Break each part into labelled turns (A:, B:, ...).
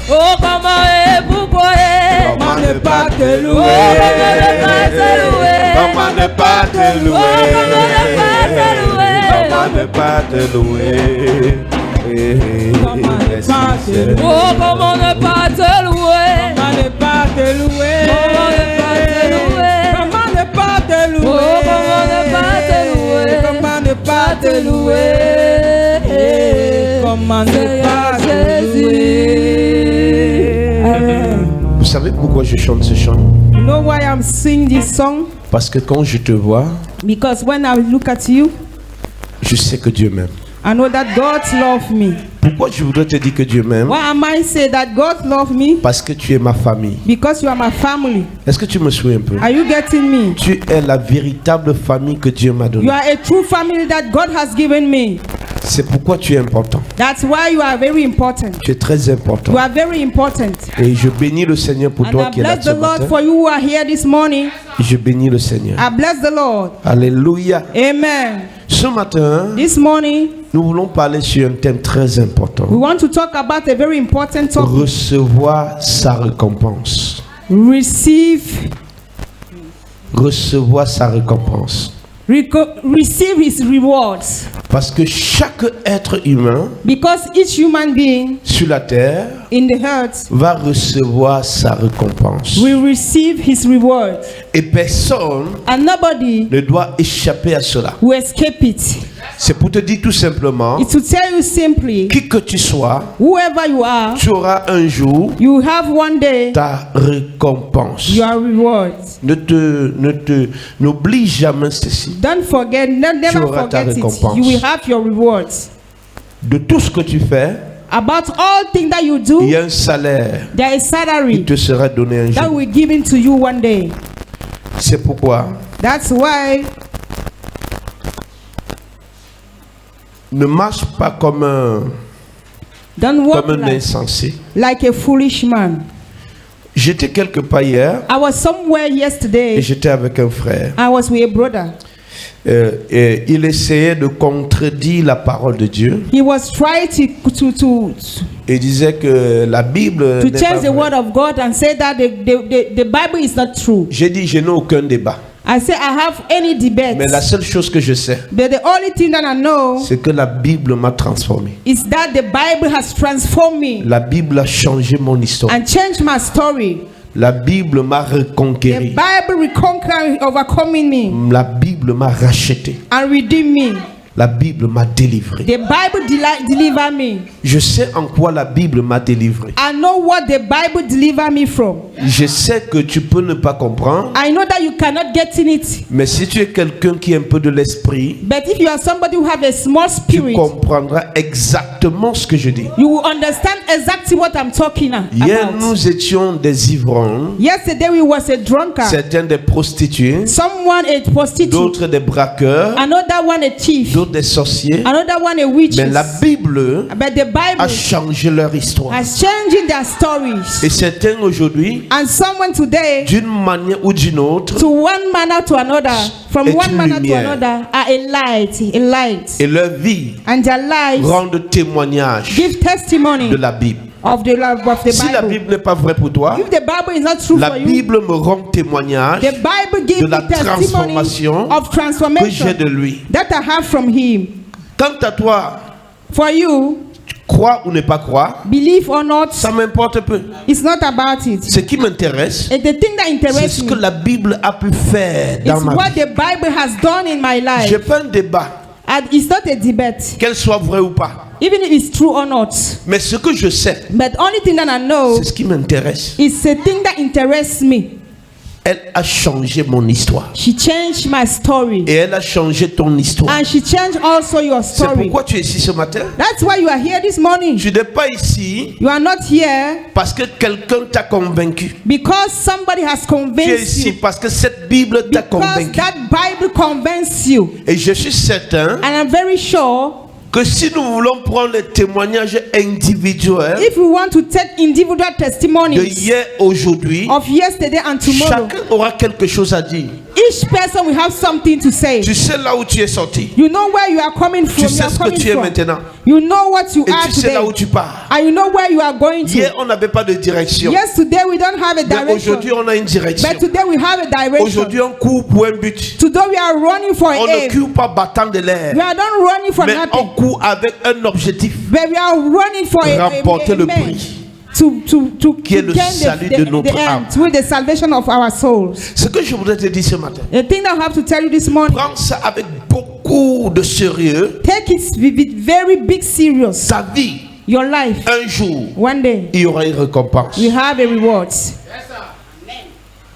A: Oh, comment et pourquoi
B: Comment ne pas te louer?
A: Comment ne pas te louer?
B: Comment ne pas te louer?
A: Comment ne pas te louer? Oh, comment ne pas te louer?
C: Comment ne pas te louer?
A: Comment ne pas te louer?
C: Comment ne pas te louer? Comment ne pas te louer?
B: Vous savez pourquoi je chante ce chant?
C: You know why I'm singing this song?
B: Parce que quand je te vois,
C: Because when I look at you,
B: je sais que Dieu m'aime.
C: I know that God loves me.
B: Pourquoi je voudrais te dire que Dieu m'aime?
C: Why am I say that God loves me?
B: Parce que tu es ma famille.
C: Because you are my family.
B: Est-ce que tu me suis un peu?
C: Are you getting me?
B: Tu es la véritable famille que Dieu m'a
C: You
B: donnée.
C: are a true family that God has given me.
B: C'est pourquoi tu es important.
C: That's why you are very important.
B: Tu es très important.
C: You are very important.
B: Et je bénis le Seigneur pour
C: And
B: toi
C: I
B: qui es là
C: bless
B: ce
C: the Lord
B: matin.
C: for you who are here this morning.
B: Je bénis le Seigneur.
C: I bless the Lord.
B: Alléluia.
C: Amen.
B: Ce matin,
C: This morning,
B: nous voulons parler sur un thème très
C: we
B: important.
C: want to talk about a very important topic.
B: Recevoir sa récompense.
C: Receive
B: Recevoir sa récompense.
C: receive his rewards.
B: Parce que chaque être humain
C: Because each human being
B: sur la terre
C: in the earth
B: va recevoir sa récompense.
C: will receive his reward.
B: Et personne
C: And nobody
B: ne doit échapper à cela.
C: will escape it.
B: C'est pour te dire tout simplement,
C: It's to tell you simply,
B: qui que tu sois,
C: whoever you are,
B: tu auras un jour
C: you have one day
B: ta récompense.
C: your reward.
B: N'oublie jamais ceci.
C: Don't forget, never
B: auras ta
C: forget it.
B: récompense.
C: You will have your rewards.
B: De tout ce que tu fais,
C: About all things that you
B: il
C: do,
B: y a un salaire
C: there is
B: qui
C: salary
B: te sera donné un
C: that
B: jour.
C: will be given to you one day.
B: C'est pourquoi
C: That's why
B: ne marche pas comme
C: don't walk
B: un
C: like,
B: insensé.
C: like a foolish man.
B: J'étais quelque part hier
C: I was somewhere
B: et
C: yesterday.
B: j'étais avec un frère.
C: I was with a brother.
B: Et il essayait de contredire la parole de Dieu.
C: He was trying to
B: Il disait que la Bible n'est pas
C: change the word
B: vraie.
C: of God and say that the Bible is not true.
B: J'ai dit, je n'ai aucun débat.
C: I say I have any debate.
B: Mais la seule chose que je sais,
C: But the only thing that I know
B: c'est que la Bible m'a transformé.
C: is that the Bible has transformed me
B: La Bible a changé mon histoire.
C: and changed my story.
B: La Bible m'a
C: The
B: reconquéri.
C: Bible reconquered, overcoming me
B: La Bible m'a racheté.
C: and redeemed me.
B: La Bible m'a délivré.
C: The Bible delivered me.
B: Je sais en quoi la Bible m'a délivré.
C: I know what the Bible delivered me from.
B: Je sais que tu peux ne pas comprendre,
C: I know that you cannot get in it.
B: mais si tu es quelqu'un qui a un peu de l'esprit,
C: But if you are somebody who have a small
B: tu
C: spirit,
B: comprendras exactement ce que je dis.
C: you will understand exactly what I'm talking
B: Hier,
C: about.
B: nous étions des ivrognes,
C: Yesterday we was a drunkard.
B: certains des prostituées,
C: Someone a prostitute.
B: d'autres des braqueurs,
C: Another one a thief.
B: d'autres des sorciers.
C: Another one a witch.
B: Mais la Bible
C: But the
B: a
C: Bible
B: changé leur histoire.
C: has changed their stories.
B: Et certains aujourd'hui,
C: And someone today,
B: d'une manière ou d'une autre,
C: to one manner to another, from
B: est
C: one
B: une
C: manner to
B: lumière.
C: another, are a light, a light.
B: et leur vie
C: And their lives
B: rendent témoignage
C: give testimony
B: de la Bible.
C: of the love of the
B: Si la
C: Bible.
B: Bible n'est pas vraie pour toi,
C: If the Bible is not true
B: la
C: for you,
B: Bible me rend témoignage
C: the Bible gives
B: de la
C: me testimony
B: transformation
C: of
B: que j'ai
C: transformation
B: de lui.
C: that I have from Him.
B: Quant à toi,
C: For you,
B: crois ou ne pas croire,
C: believe or not,
B: ça m'importe peu.
C: it's not about it.
B: Ce qui m'intéresse,
C: And the thing that
B: c'est
C: interests
B: ce
C: me
B: que la Bible a pu faire dans
C: is
B: ma
C: what
B: vie.
C: the Bible has done in my
B: Je
C: life.
B: n'ai pas un débat,
C: And it's not a debate,
B: qu'elle soit vraie ou pas.
C: even if it's true or not.
B: Mais ce que je sais,
C: But the only thing that I know
B: c'est ce qui m'intéresse.
C: is a thing that interests me.
B: Elle a changé mon histoire.
C: She changed my story.
B: Et elle a changé ton histoire.
C: And she changed also your
B: C'est
C: story.
B: pourquoi tu es ici ce matin.
C: That's why you are here this morning.
B: Tu n'es pas ici
C: You are not here
B: parce que quelqu'un t'a convaincu.
C: because somebody has
B: Tu es
C: convinced
B: ici
C: you.
B: parce que cette Bible t'a
C: Because
B: convaincu.
C: that Bible convinced you.
B: Et je suis certain
C: And I'm very sure
B: que si nous voulons prendre les témoignages individuels
C: if we want to take individual
B: de
C: testimonies
B: hier aujourd'hui,
C: of yesterday and tomorrow,
B: chacun aura quelque chose à dire.
C: Each person will have something to say.
B: Tu sais là où tu es sorti.
C: You know where you are coming from.
B: Tu sais ce que tu es maintenant.
C: You know what you
B: Et
C: are
B: tu sais
C: today.
B: là où tu pars.
C: And you know where you are going
B: Hier,
C: to.
B: on n'avait pas de direction.
C: Yes, today we don't have a
B: Mais aujourd'hui,
C: direction.
B: on a une direction.
C: But today we have a direction.
B: Aujourd'hui, on court pour un but.
C: Today we are running for
B: On
C: a
B: ne
C: aim.
B: court pas battant de l'air.
C: We are not running for
B: Mais on
C: nothing.
B: court avec un objectif.
C: But we are running for
B: Remporter le
C: aim.
B: prix.
C: To
B: Qui est le
C: gain
B: salut de notre âme.
C: end, with the salvation of our souls.
B: Ce que je voudrais te dire ce matin,
C: The thing that I have to tell you this morning,
B: prends ça avec beaucoup de sérieux.
C: take it with very big serious.
B: Ta vie,
C: Your life,
B: un jour,
C: one day,
B: il y aura une récompense.
C: we have a reward.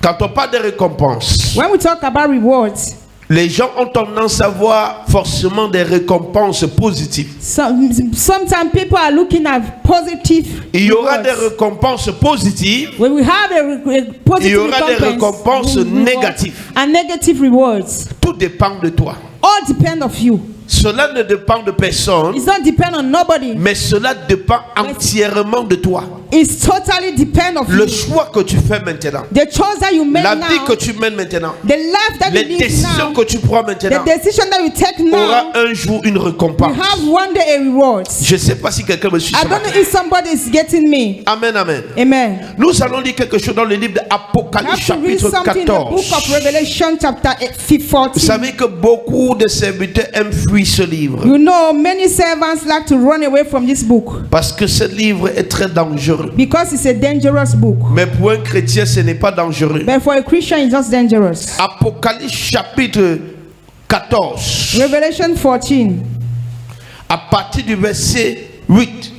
B: Quand on parle de récompense,
C: When we talk about rewards,
B: les gens ont tendance à voir forcément des récompenses positives.
C: sometimes people are looking at positive
B: Il y aura des
C: rewards.
B: récompenses positives.
C: When we have a positive
B: Il y aura des
C: recompense,
B: récompenses
C: rewards
B: négatives.
C: and negative rewards.
B: Tout dépend de toi.
C: All depend of you.
B: Cela ne dépend de personne,
C: It's not depend on nobody.
B: mais cela dépend entièrement de toi.
C: It's totally depend of
B: Le
C: you.
B: choix que tu fais maintenant,
C: The choice that you make
B: la vie
C: now,
B: que tu mènes maintenant,
C: the life that
B: les
C: you live
B: décisions
C: now,
B: que tu prends
C: the
B: maintenant,
C: decision that you take
B: aura
C: now,
B: un jour une
C: you
B: récompense.
C: have one day a reward.
B: Je ne sais pas si quelqu'un me suit
C: I
B: ce
C: don't know
B: matin.
C: if somebody is getting me.
B: Amen, amen.
C: Amen.
B: Nous allons lire quelque chose dans le livre
C: I
B: d'Apocalypse
C: have to read
B: chapitre
C: something in the book of
B: 14.
C: Revelation chapter
B: Vous
C: 14.
B: savez que beaucoup de serviteurs aiment fuir ce livre.
C: You know, many servants like to run away from this book
B: Parce que ce livre est très dangereux.
C: because it's a dangerous book.
B: Mais pour un chrétien, ce n'est pas dangereux.
C: But for a Christian, it's just dangerous.
B: Apocalypse chapitre 14,
C: Revelation 14,
B: à partir du verset 8.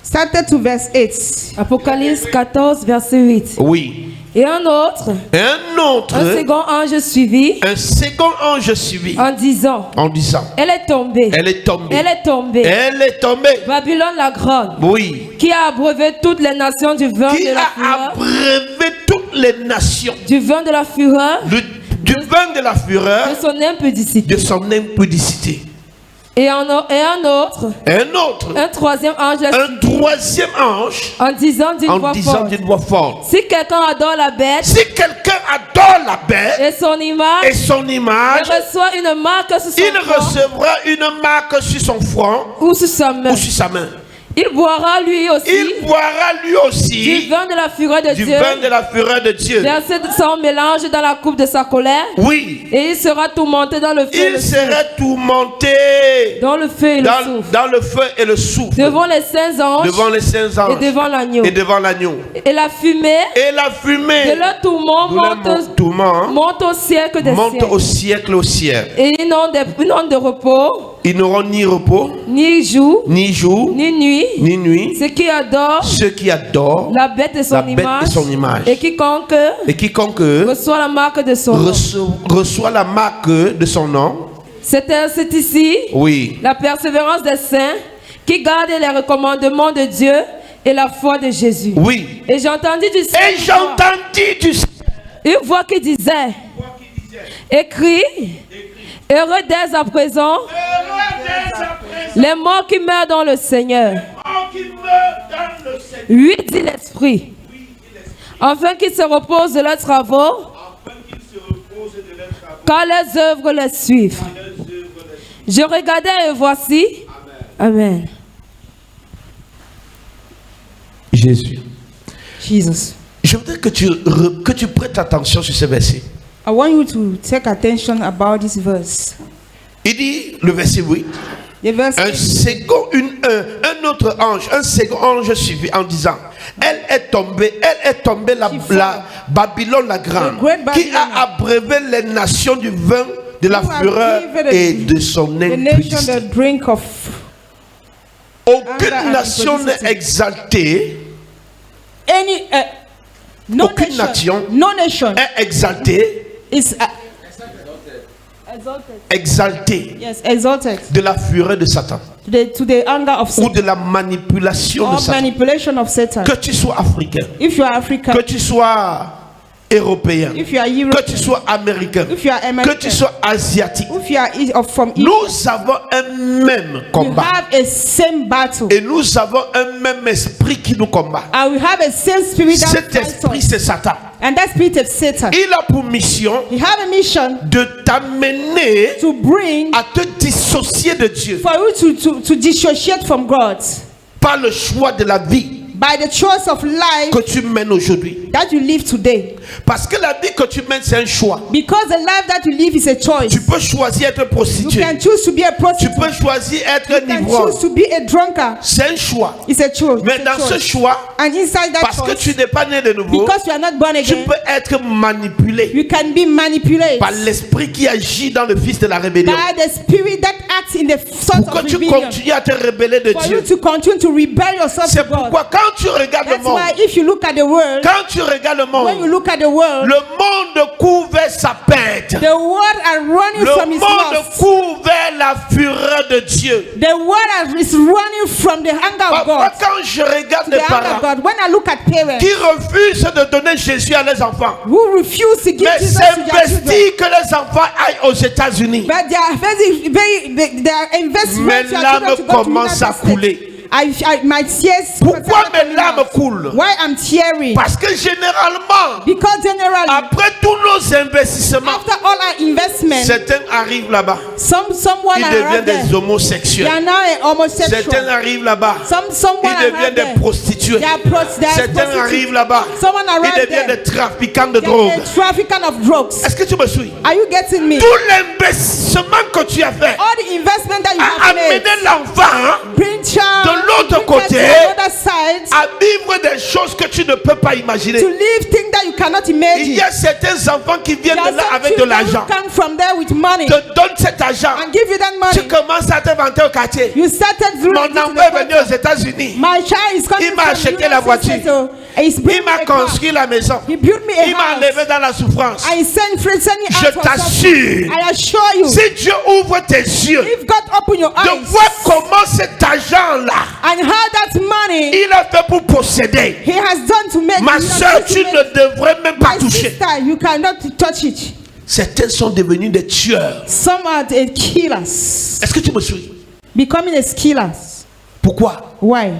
C: started to verse 8.
A: Apocalypse 14, verset 8.
B: Oui.
A: Et un autre,
B: Et un autre,
A: un second ange suivit
B: un second ange suivi
A: en disant,
B: en disant,
A: elle est tombée,
B: elle est tombée.
A: elle est tombée,
B: Elle est tombée.
A: Babylone la grande,
B: Oui.
A: qui a abreuvé toutes les nations du vin
B: Qui
A: de la
B: a
A: fureur,
B: abreuvé toutes les nations
A: du vin de la fureur,
B: du vin de la fureur
A: de son impudicité.
B: de son impudicité.
A: Et un autre,
B: Un autre,
A: un troisième ange la
B: un
A: suivit
B: troisième ange,
A: en disant d'une
B: en
A: voix
B: disant
A: forte,
B: d'une voix forte,
A: si quelqu'un adore la bête
B: si quelqu'un adore la bête
A: et son image,
B: et son
A: il
B: image,
A: reçoit une marque sur son
B: il
A: front
B: recevra une marque sur son front
A: ou sur sa main.
B: ou sur sa main.
A: Il boira lui aussi
B: Il boira lui
A: du
B: aussi
A: vin de la fureur de
B: du
A: Dieu,
B: vin de la fureur de Dieu.
A: versé sans mélange dans la coupe de sa colère,
B: Oui,
A: et il sera tourmenté dans le feu et le
B: il
A: soufre.
B: serait tourmenté
A: Dans le feu et le soufre.
B: dans le feu et le souffle,
A: Devant les saints anges
B: devant les saints
A: et
B: anges
A: devant l'agneau.
B: et devant l'agneau.
A: Et la fumée
B: Et la fumée
A: de leur tourment
B: de leur tourment
A: monte au siècle des
B: monte
A: siècles.
B: au siècle au siècle.
A: Et ils n'ont de repos,
B: Ils n'auront ni repos,
A: ni jour,
B: ni jour,
A: ni nuit.
B: ni nuit.
A: Ceux qui adorent
B: Ceux qui adorent
A: la bête et son,
B: la bête
A: image,
B: et son image.
A: et quiconque
B: et quiconque
A: reçoit la marque de son nom.
B: reçoit la marque de son nom.
A: C'est ici
B: Oui.
A: la persévérance des saints qui gardent les recommandements de Dieu et la foi de Jésus.
B: Oui.
A: Et j'ai entendu du ciel
B: Et j'entendis du
A: une voix qui disait, écris, heureux dès à présent les morts qui meurent dans le Seigneur. Oui, dit l'Esprit, afin qu'ils se reposent de leurs travaux, car les œuvres les suivent. Je regardais et voici. Amen.
B: Jésus.
C: Jesus.
B: Je voudrais que tu prêtes attention sur ce verset.
C: I want you to take attention about this verse.
B: Il dit, le verset 8,
C: The verse
B: un autre ange, un second ange suivi en disant, elle est tombée la Babylone la grande,
C: The great
B: qui
C: Babylon,
B: a abreuvé les nations du vin de la
C: who has
B: fureur
C: given
B: et de son
C: the nation
B: impudicité.
C: the drink of
B: Aucune
C: anger
B: nation
C: and
B: n'est
C: impudicity.
B: exaltée,
C: any no
B: Aucune nation
C: no nation
B: est exaltée,
C: is
B: exaltée
C: yes exalted
B: de la fureur de Satan
C: to the anger of
B: ou
C: Satan
B: de la manipulation de
C: or
B: Satan.
C: manipulation of Satan.
B: Que tu sois africain,
C: If you are African,
B: que tu sois européen,
C: if you are
B: que
C: European,
B: tu sois américain,
C: if you are American,
B: que tu sois asiatique,
C: if you are from Egypt,
B: nous avons un même
C: you
B: combat.
C: have a same battle.
B: Et nous avons un même esprit qui nous combat.
C: And we have a same spirit that
B: Cet
C: fights
B: esprit,
C: us.
B: c'est Satan.
C: And that spirit of Satan.
B: Il a pour mission
C: He have a mission
B: de t'amener
C: to bring
B: à te dissocier de Dieu
C: for you to dissociate from God
B: par le choix de la vie
C: by the choice of life
B: que tu mènes aujourd'hui.
C: that you live today.
B: Parce que la vie que tu mènes, c'est un choix.
C: Because the life that you live is a choice.
B: Tu peux choisir être
C: You
B: prostituée.
C: can choose to be a
B: Tu
C: prostitute.
B: peux choisir être
C: You
B: un
C: can
B: ivrogne.
C: choose to be a drunkard.
B: C'est un choix.
C: It's a choice.
B: Mais
C: It's a
B: dans ce
C: choice.
B: choix,
C: And inside that
B: parce que
C: choice,
B: tu n'es pas né de nouveau,
C: because you are not born
B: tu
C: again,
B: peux être manipulé
C: you can be manipulated
B: par l'esprit qui agit dans le fils de la rébellion.
C: by the spirit that acts in the sons
B: Pour que
C: of
B: tu
C: rebellion.
B: continues à te rebeller de
C: For you
B: Dieu.
C: to continue to rebel yourself to
B: C'est
C: God.
B: pourquoi quand tu regardes le
C: That's
B: monde,
C: why if you look at the world,
B: quand tu regardes le
C: when you
B: monde,
C: look at the world,
B: le monde couvert sa perte.
C: the world are running
B: Le
C: from his
B: monde
C: lust.
B: couvert la fureur de Dieu.
C: The world is running from the anger of
B: Moi,
C: God.
B: quand je regarde
C: To
B: les
C: the anger of
B: parents
C: God. When I look at parents
B: qui refusent de donner Jésus à leurs enfants,
C: who refuse to give
B: mais
C: Jesus to their children,
B: s'investissent que les enfants aillent aux États-Unis.
C: but they are their investment
B: Mes
C: to their
B: larmes
C: children to go to
B: commencent à
C: United States.
B: couler.
C: My tears.
B: Pourquoi mes larmes coulent?
C: Why I'm tearing?
B: Parce que généralement,
C: Because generally,
B: après tous nos investissements,
C: after all our investment,
B: certains arrivent là-bas.
C: someone
B: Ils deviennent
C: arrived there.
B: des
C: They
B: homosexuels.
C: are now a homosexual.
B: Certains arrivent là-bas.
C: Someone
B: Ils deviennent
C: arrived
B: des
C: there.
B: prostituées.
C: They are
B: Certains
C: prostitutes.
B: arrivent là-bas.
C: Someone
B: Ils
C: arrived
B: deviennent
C: there.
B: des trafiquants de
C: They
B: drogue.
C: are a trafficant of drugs.
B: Est-ce que tu me suis?
C: Are you getting me?
B: Tout l'investissement que tu as fait
C: All the investment that you
B: a
C: have
B: amené
C: made,
B: l'enfant
C: bring child,
B: de l'autre
C: bring
B: côté,
C: child to the other side,
B: à vivre des choses que tu ne peux pas imaginer.
C: to live things that you cannot
B: Il
C: imagine.
B: y a certains enfants qui viennent
C: There
B: de
C: are
B: là
C: some
B: avec de
C: children
B: l'argent.
C: who come from there with money
B: Te donne cet argent.
C: and give you that
B: Tu
C: money.
B: commences à te vanter au quartier.
C: You started through
B: Mon
C: it to
B: enfant
C: the
B: est venu
C: point.
B: aux États-Unis.
C: My child is coming
B: Il m'a
C: from
B: acheté
C: United
B: la voiture.
C: States, so he's
B: Il
C: bringing
B: m'a
C: a car.
B: construit la maison.
C: He built me a
B: Il m'a
C: house.
B: enlevé dans la souffrance.
C: And he sent me
B: Je
C: out for
B: t'assure,
C: something. I assure you,
B: si Dieu ouvre tes yeux,
C: if God open your
B: de
C: eyes
B: voir comment cet argent-là,
C: and how that money
B: il a fait pour posséder.
C: he has done to make
B: Ma
C: you
B: soeur, tu ne devrais même pas
C: my
B: toucher.
C: sister, you cannot touch it.
B: Certains sont devenus des tueurs.
C: Some are the killers,
B: Est-ce que tu me suis?
C: becoming as killers.
B: Pourquoi?
C: Why?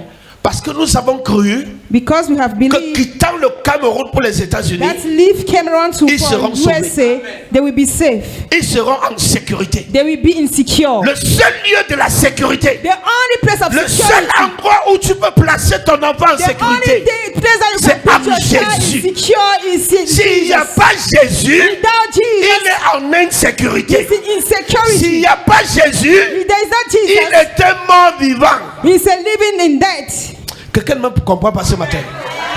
B: Parce que nous avons cru
C: Because we have
B: que
C: believed
B: quittant le Cameroun pour les États-Unis,
C: that leave Cameroon to
B: Ils seront
C: for USA, they will be safe.
B: ils seront en sécurité.
C: They will be insecure.
B: Le seul lieu de la sécurité,
C: The only place of
B: le seul
C: security,
B: endroit où tu peux placer ton enfant en
C: the only
B: sécurité,
C: place that you
B: c'est
C: can put your
B: avec
C: child
B: Jésus.
C: insecure is in
B: s'il n'y a
C: Jesus.
B: pas Jésus,
C: Without
B: il
C: Jesus,
B: est en insécurité.
C: he's in insecurity.
B: S'il n'y a pas Jésus,
C: If there is not
B: il
C: Jesus,
B: est un mort vivant.
C: he's a living in death.
B: Quelqu'un ne me comprend pas ce matin.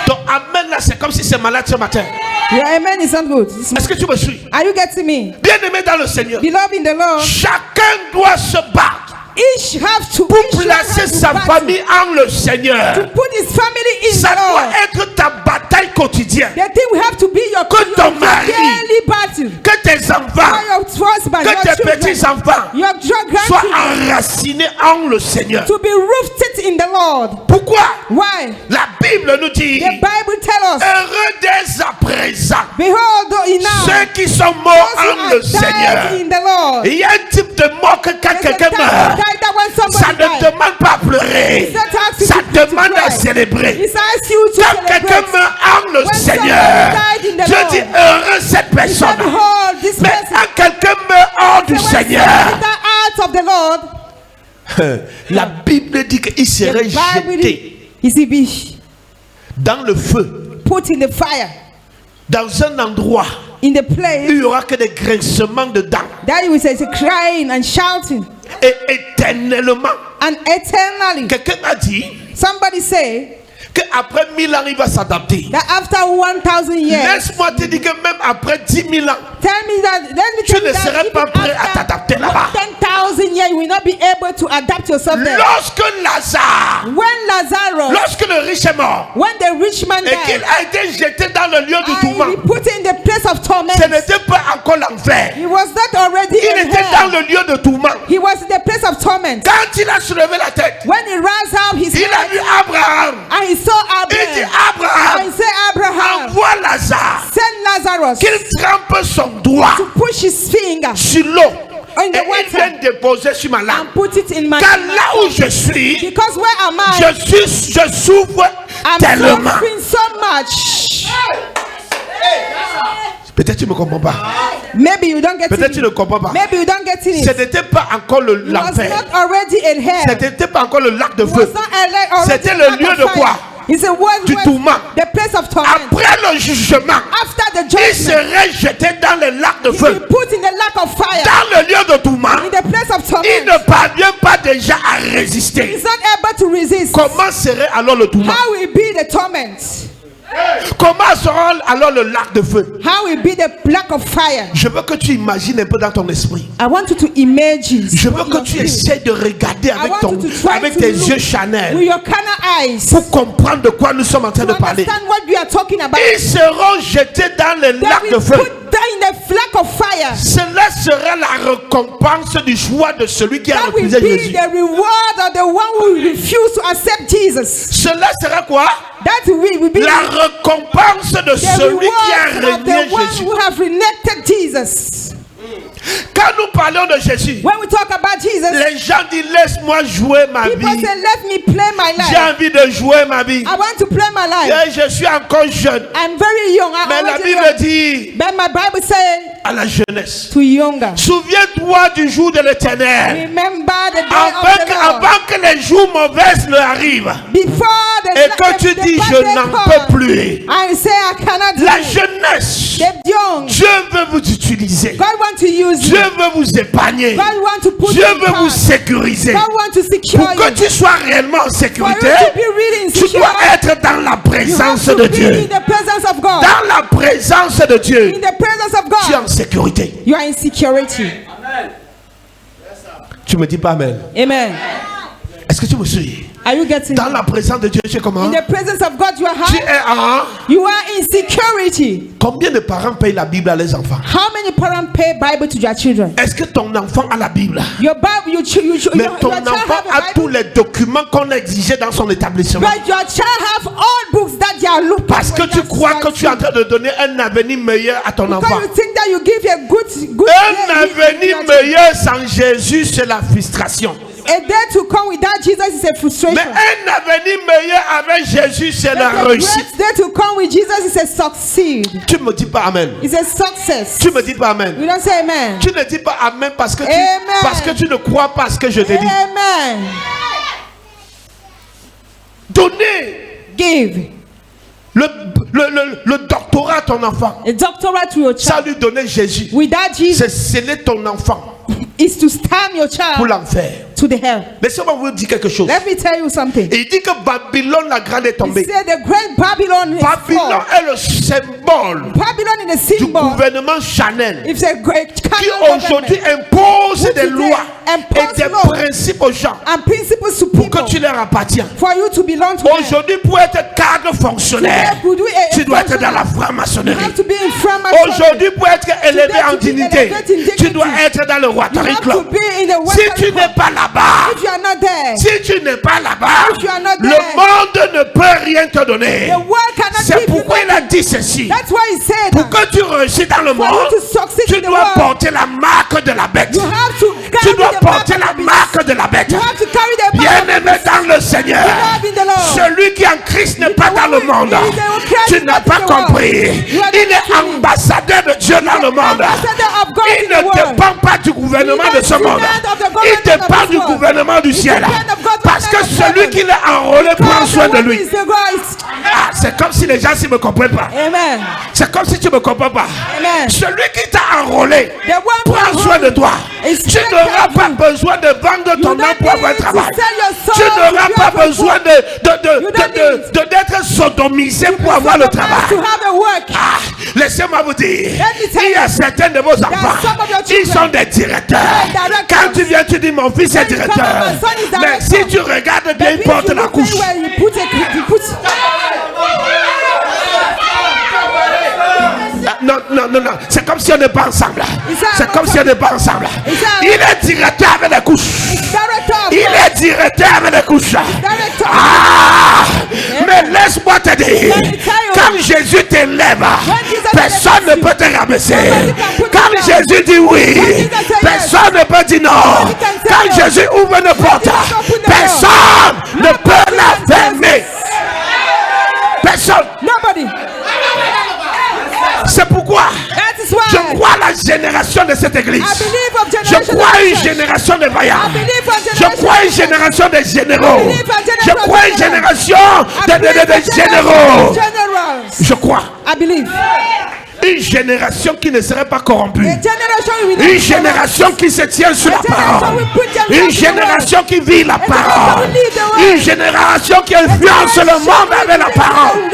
B: Donc, amen là, c'est comme si c'est malade ce matin.
C: Your amen is not good.
B: Est-ce que tu me suis?
C: Are you getting me?
B: Bien-aimé dans le Seigneur,
C: Beloved in the Lord,
B: chacun doit se battre
C: each have to
B: pour
C: each
B: placer
C: have to
B: sa
C: battle,
B: famille en le Seigneur.
C: to put his family in
B: Ça
C: the
B: doit
C: Lord.
B: être ta bataille quotidienne.
C: The thing will have to be your,
B: Que ton
C: your
B: mari,
C: daily battle.
B: que tes enfants,
C: Your husband,
B: que
C: your
B: tes
C: children,
B: petits-enfants
C: your
B: soient
C: grandchildren,
B: enracinés en le Seigneur.
C: to be rooted in the Lord.
B: Pourquoi?
C: Why?
B: La Bible nous dit,
C: The Bible tells us,
B: heureux dès à présent
C: behold, though now,
B: ceux qui sont morts
C: those
B: en
C: who
B: le
C: are died
B: Seigneur.
C: in the Lord.
B: Il y a un type de mort que quand
C: There's a
B: quelqu'un
C: type of
B: meurt,
C: die that when
B: ça
C: somebody
B: ne
C: dies,
B: demande pas à pleurer,
C: It's not asking
B: ça
C: you to
B: demande à
C: cry.
B: célébrer.
C: It's asking you to
B: Quand quelqu'un
C: celebrate.
B: meurt en le
C: When
B: Seigneur,
C: somebody died in the
B: je
C: Lord,
B: dis heureux cette
C: He said,
B: personne.
C: behold, this
B: Mais
C: person.
B: quand quelqu'un meurt hors du
C: So when
B: Seigneur,
C: somebody died out of the Lord,
B: la Bible dit qu'il
C: the
B: serait
C: Bible
B: jeté
C: is he be
B: dans le feu,
C: put in the fire,
B: dans un endroit
C: in the
B: où
C: place
B: il n'y aura que des grincements de dents.
C: that he was crying and shouting,
B: Et éternellement,
C: and eternally.
B: quelqu'un a dit
C: Somebody say
B: qu'après 1000 ans, il va s'adapter.
C: that after 1,000 years,
B: Laisse-moi te dire que même après 10 000 ans,
C: let me
B: tu
C: tell
B: ne
C: you that
B: serais pas
C: even
B: prêt à
C: after
B: t'adapter là-bas.
C: 10,000 years, you will not be able to adapt yourself there.
B: Lorsque Lazare,
C: When Lazarus,
B: lorsque le riche est mort,
C: when the rich man
B: et qu'il
C: died,
B: a été jeté dans le lieu du
C: and
B: tourment,
C: he put in the place of torment,
B: ce n'était pas encore l'enfer.
C: he was not already
B: Il
C: in
B: était dans
C: hell.
B: le lieu de tourment.
C: He was in the place of torment.
B: Quand il a soulevé la tête,
C: When he rose up his
B: il a
C: head
B: vu Abraham.
C: and he saw
B: Il dit
C: Abraham,
B: Abraham,
C: and he said, Abraham,
B: envoie Lazare
C: send Jesus
B: qu'il trempe son doigt
C: to push his finger
B: sur l'eau
C: in the
B: et il
C: water
B: vient déposer sur ma langue.
C: and put it in my
B: Car là où je suis,
C: because where am I?
B: je souffre
C: I'm
B: tellement.
C: suffering so much.
B: Peut-être tu ne me comprends pas.
C: Maybe you don't get
B: Peut-être tu ne
C: it.
B: comprends pas.
C: Maybe you don't get
B: Ce
C: it.
B: n'était pas encore
C: It was
B: l'enfer.
C: not already in
B: Ce
C: hell.
B: n'était pas encore le lac de
C: It
B: feu.
C: was not already
B: C'était
C: a
B: le
C: lack
B: lieu
C: of
B: de
C: fire.
B: quoi?
C: It's a word
B: Du tourment.
C: the place of torment.
B: Après le jugement,
C: After the
B: il
C: judgment,
B: serait jeté dans le lac de
C: he
B: feu.
C: will put in the lack of fire.
B: Dans le lieu de tourment,
C: In the place of
B: il
C: torment,
B: ne parvient pas déjà à résister.
C: he's not able to resist.
B: Comment serait alors le tourment?
C: How will be the torment?
B: Comment sera alors le lac de feu?
C: How will be the lack of fire?
B: Je veux que tu imagines un peu dans ton esprit.
C: I want you to imagine.
B: Je veux
C: what
B: que
C: your
B: tu
C: spirit-
B: essaies de regarder
C: I
B: avec,
C: want you to try
B: avec
C: to
B: tes
C: look
B: yeux Chanel
C: with your carnal eyes
B: pour comprendre de quoi nous sommes en train
C: to
B: de parler.
C: understand what we are talking about.
B: Ils seront jetés dans le
C: That
B: lac
C: we
B: de feu.
C: put them in the lack of fire.
B: Cela sera la récompense du choix de celui qui a
C: That will
B: refusé
C: be
B: Jésus.
C: the reward of the one who refused to accept Jesus.
B: Cela sera quoi?
C: That will be
B: La récompense de
C: the
B: celui qui a
C: reward of
B: renié
C: the one
B: Jésus.
C: who have rejected Jesus.
B: Quand nous parlons de Jésus,
C: When we talk about Jesus,
B: les gens disent laisse-moi jouer ma
C: people
B: vie.
C: say, let me play my
B: J'ai
C: life.
B: envie de jouer ma vie.
C: I want to play my life.
B: Et je suis encore jeune.
C: I'm very young.
B: Mais la
C: already
B: Bible
C: young.
B: dit
C: But my Bible says
B: à la jeunesse,
C: to younger.
B: souviens-toi du jour de l'éternel.
C: Remember the day of the Lord.
B: Avant que les jours mauvais ne arrivent.
C: Before the
B: Et que tu
C: the
B: dis
C: bad
B: je
C: day
B: n'en
C: come,
B: peux plus.
C: I say I cannot do
B: La
C: it.
B: jeunesse,
C: The young.
B: Dieu veut vous utiliser.
C: God want to use
B: Dieu
C: you.
B: veut vous épargner.
C: God want to put
B: Dieu
C: you in
B: veut vous
C: charge.
B: sécuriser.
C: God want to secure
B: Pour que
C: you.
B: tu sois réellement en
C: For you
B: sécurité,
C: to be really
B: tu
C: insecure,
B: dois être dans la
C: you have
B: présence
C: to
B: de
C: be
B: Dieu.
C: in the presence of God.
B: Dans la présence de Dieu,
C: In the presence of
B: tu es
C: God,
B: en sécurité.
C: you are in security.
B: Tu me dis pas amen.
C: Amen.
B: Est-ce que tu me suis?
C: Are you getting
B: Dans
C: it?
B: la présence de Dieu, tu es comment?
C: In the presence of God, you are
B: Tu
C: high.
B: es en...
C: You are in security.
B: Combien de parents payent la Bible à leurs enfants?
C: How many parents pay Bible to their children?
B: Est-ce que ton enfant a la Bible?
C: Your Bible,
B: Mais
C: your
B: ton
C: child
B: enfant
C: have
B: a
C: a
B: tous
C: Bible,
B: les documents qu'on exigeait dans son établissement.
C: but your child have all books that they are looking
B: Parce que
C: for.
B: tu crois que tu es en train de donner un avenir meilleur à ton enfant.
C: Because you think that you give a good
B: Un
C: day to
B: avenir
C: your child.
B: meilleur sans Jésus, c'est la frustration.
C: A day to come without Jesus is a frustration.
B: Mais un avenir meilleur avec Jésus, c'est la
C: But a
B: réussite.
C: great day to come with Jesus is a succeed.
B: Tu me dis pas amen.
C: It's a success.
B: Tu me dis pas amen.
C: We don't say amen.
B: Tu ne dis pas amen parce que
C: Amen.
B: tu ne crois pas à ce que je te dis.
C: Amen.
B: Donnez
C: Give
B: le doctorat à ton enfant.
C: a doctorate to your
B: Ça
C: child.
B: lui donner Jésus.
C: Without Jesus,
B: C'est sceller ton enfant
C: is to stamp your
B: pour
C: child
B: l'enfer.
C: to the hell.
B: Laissez-moi vous dire quelque chose.
C: Let me tell you something.
B: Il dit que Babylone la grande est
C: He
B: tombée.
C: said the great Babylon is
B: Babylone
C: fall.
B: est le symbole
C: Babylon is a
B: du
C: symbol.
B: gouvernement Chanel
C: It's a great
B: qui
C: kind
B: aujourd'hui
C: government
B: impose
C: Which
B: des
C: today
B: lois et
C: impose
B: des
C: law
B: principes aux gens
C: and principles to
B: pour que
C: people
B: tu leur appartiens.
C: for you to belong to them.
B: Aujourd'hui, pour être cadre fonctionnaire,
C: Today, could we,
B: tu dois être dans la
C: you
B: franc-maçonnerie.
C: have to be in front of
B: Aujourd'hui, pour être élevé
C: Today,
B: en
C: to be
B: dignité,
C: elevated in dignity,
B: tu dois être dans le
C: you
B: Rotary
C: have to
B: Club.
C: be in the
B: Si
C: Western
B: tu n'es
C: Club.
B: pas là-bas,
C: If you are not there,
B: si tu n'es pas là-bas,
C: If you are not
B: le
C: there,
B: monde ne peut rien te donner.
C: the world cannot
B: C'est
C: give you
B: pourquoi il a
C: nothing.
B: dit ceci.
C: That's why he said
B: Pour que tu réussisses dans le
C: for
B: monde,
C: you to succeed
B: tu
C: in the
B: dois
C: world,
B: porter la marque de la bête.
C: you have to
B: Tu
C: carry
B: dois
C: the
B: porter
C: mark
B: la
C: of the beast.
B: marque de la bête.
C: You have to carry the mark of the
B: Bien-aimé
C: beast.
B: dans le Seigneur,
C: Beloved in the Lord.
B: celui qui en Christ n'est pas dans le monde. Tu n'as pas compris. Il est ambassadeur de Dieu dans le monde.
C: Ambassador of God
B: Il
C: in the
B: ne
C: world.
B: dépend pas du gouvernement de ce monde. Il dépend du gouvernement du ciel. Parce que celui qui l'a enrôlé prend soin de lui. Ah, c'est comme si les gens ne me comprennent pas.
C: Amen.
B: C'est comme si tu ne me comprends pas.
C: Amen.
B: Celui qui t'a enrôlé
C: The one
B: prend soin de toi.
C: is
B: Tu n'auras pas besoin de vendre ton nom pour avoir un travail. Tu n'auras pas besoin d'être sodomisé pour avoir le
C: to
B: travail.
C: have a work.
B: Ah, laissez-moi vous dire,
C: me tell
B: il y a
C: you,
B: certains de vos enfants,
C: some of your
B: ils
C: children,
B: sont des directeurs.
C: directors.
B: Quand tu viens, tu dis mon fils est
C: When you come,
B: directeur.
C: my son is
B: Mais
C: director.
B: si tu regardes bien, il
C: If
B: porte
C: you
B: la
C: look
B: couche.
C: very well, you put
B: Non, c'est comme si on n'est pas ensemble.
C: Is that
B: C'est comme si on n'est pas ensemble.
C: Is that-
B: Il est directeur avec les couches.
C: director of
B: Il est directeur avec les couches.
C: Director.
B: Ah, mais laisse-moi te dire,
C: Let me tell you.
B: quand Quand Jésus t'élève, personne ne peut te rabaisser. Quand Jésus dit oui, personne ne peut dire non. Quand Jésus ouvre une porte, personne ne peut la fermer. Personne.
C: Nobody.
B: C'est pourquoi je crois à la génération de cette église. Je crois à une génération de vaillants. Je crois à une génération de généraux. Je crois à une génération de généraux. Je crois. Une génération qui ne serait pas corrompue. Une génération qui se tient sur la parole. Une génération qui vit la parole. Une génération qui influence le monde avec la parole.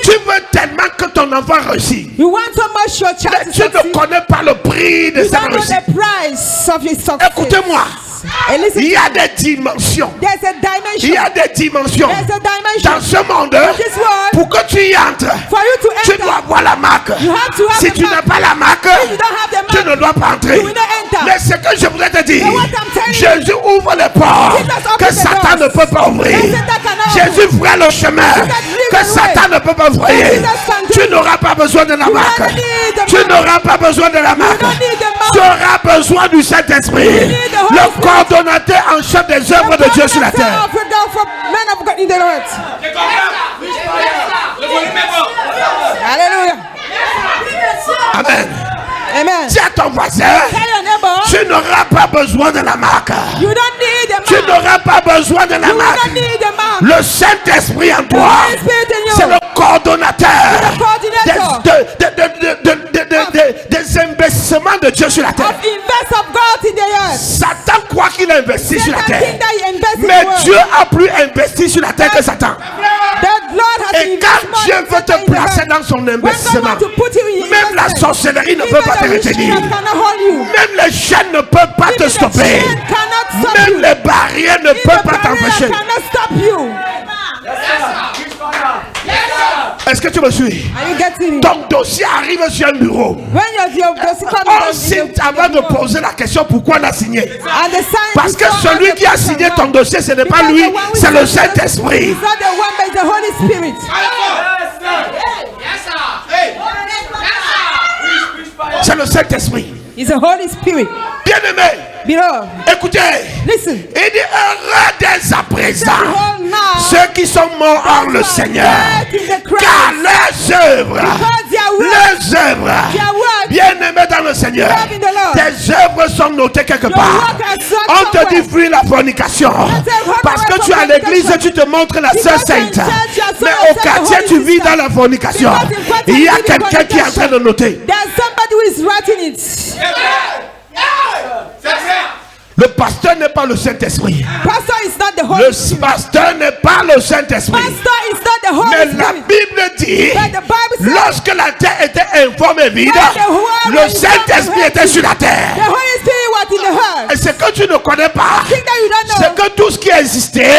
B: Tu veux tellement que ton enfant réussisse. Mais tu ne connais pas le prix de sa réussite. Écoutez-moi. Il y a des dimensions. Il y a des dimensions dans ce monde. Pour que tu y entres, tu dois avoir la marque. Si tu n'as pas la marque, tu ne dois pas entrer. Mais ce que je voudrais te dire, Jésus ouvre les portes que Satan ne peut pas ouvrir. Jésus fera le chemin que Satan ne peut pas ouvrir. Tu n'auras pas besoin de la marque. Tu n'auras pas besoin de la marque. Tu auras besoin du Saint-Esprit, le coordonnateur en chef des œuvres de Dieu sur la terre.
C: Alléluia.
B: Amen.
C: Amen.
B: Dis à ton voisin, tu n'auras pas besoin de la marque. Tu n'auras pas besoin de la marque. Le Saint-Esprit en toi, c'est le coordonnateur des investissements de Dieu sur la terre. Satan croit qu'il a investi sur la terre, mais Dieu a plus investi sur la terre que Satan. Et quand Dieu veut te placer dans son investissement, même la sorcellerie ne peut pas te retenir. Même les chaînes ne peuvent pas te stopper. Même les barrières ne peuvent pas t'empêcher. Est-ce que tu me suis? Ton dossier arrive sur un bureau. On signe avant de poser la question pourquoi on a signé. Parce que celui qui a signé ton dossier, ce n'est pas lui, c'est le Saint-Esprit. C'est le Saint-Esprit. Bien-aimé, écoutez, il dit heureux dès à présent ceux qui sont morts en le Seigneur, car leurs œuvres, bien-aimés dans le Seigneur, tes œuvres sont notées quelque part. On te dit fuis la fornication, parce que tu es à l'église, tu te montres la sœur sainte, mais au quartier tu vis dans la fornication. Il y a quelqu'un qui est en train de noter. Le pasteur n'est pas le Saint-Esprit. Le pasteur n'est pas le Saint-Esprit. Mais la Bible dit, lorsque la terre était informe et vide, le Saint-Esprit était sur la terre. Et ce que tu ne connais pas, c'est que tout ce qui existait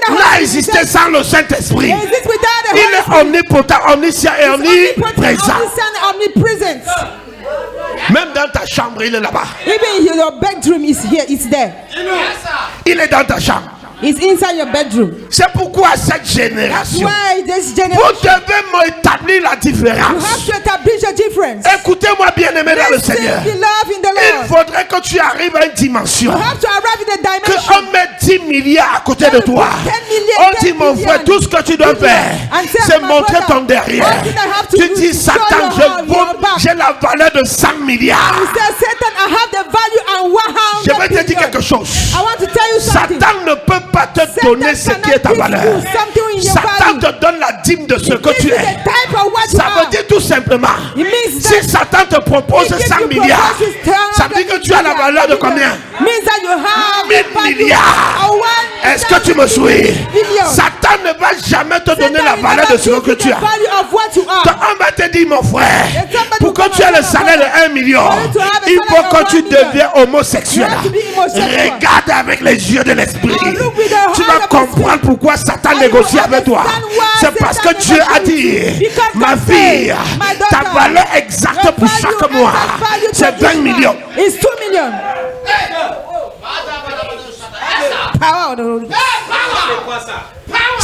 B: n'a existé sans le Saint-Esprit. Il est omnipotent, omniscient et omniprésent. Même dans ta chambre, il est là-bas.
C: Even your bedroom is here, it's there.
B: Il est dans ta chambre.
C: It's inside your bedroom.
B: C'est pourquoi cette génération, vous devez établir la différence. Écoutez-moi, bien-aimé dans le Seigneur. Il faudrait que tu arrives à une dimension que on met 10 milliards à côté de toi. On dit mon frère, tout ce que tu dois faire, c'est montrer ton derrière. Tu dis Satan, j'ai la valeur de 100 milliards. Je vais te dire quelque chose. Satan ne peut pas te donner ce qui est ta valeur. Satan te donne la dîme de ce que tu es. Ça veut dire tout simplement, si Satan te propose 100 milliards, ça veut dire que tu as la valeur de combien? 1000 milliards. Est-ce que tu me suis? Satan ne va jamais te donner la valeur de ce que tu as. On va te dire, mon frère, pour que tu aies le salaire de 1 million, il faut que tu deviens homosexuel. Regarde avec les yeux de l'esprit. Tu vas comprendre pourquoi Satan négocie avec toi. C'est parce que Dieu a dit, ma fille, ta valeur exacte pour chaque mois, c'est 20 millions.
C: It's 2 million.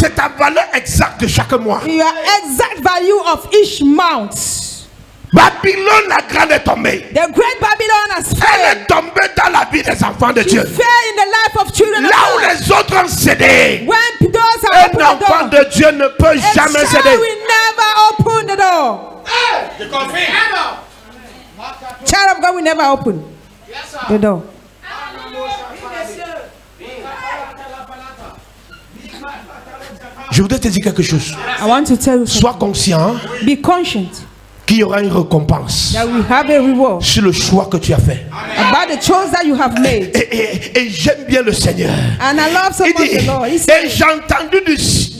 B: C'est ta valeur exacte de chaque mois.
C: Your exact value of each month.
B: Babylone la grande est tombée.
C: The great Babylon has
B: Elle
C: fallen.
B: est tombée dans la vie des enfants de
C: She
B: Dieu.
C: fell in the life of children
B: Là où
C: of God.
B: les autres ont cédé,
C: When doors are
B: un
C: open the
B: enfant
C: door,
B: de Dieu ne peut
C: a
B: jamais
C: child
B: céder.
C: will never open the door. Child of God will never open the door.
B: Je voudrais te dire quelque chose.
C: I want to tell you something.
B: Sois conscient
C: Be conscient
B: qu'il y aura une récompense
C: that we have a reward
B: sur le choix que tu as fait.
C: about the choice that you have made.
B: Et j'aime bien le Seigneur.
C: And I love so
B: Il
C: much
B: dit,
C: the Lord. He
B: et
C: said,
B: j'ai entendu du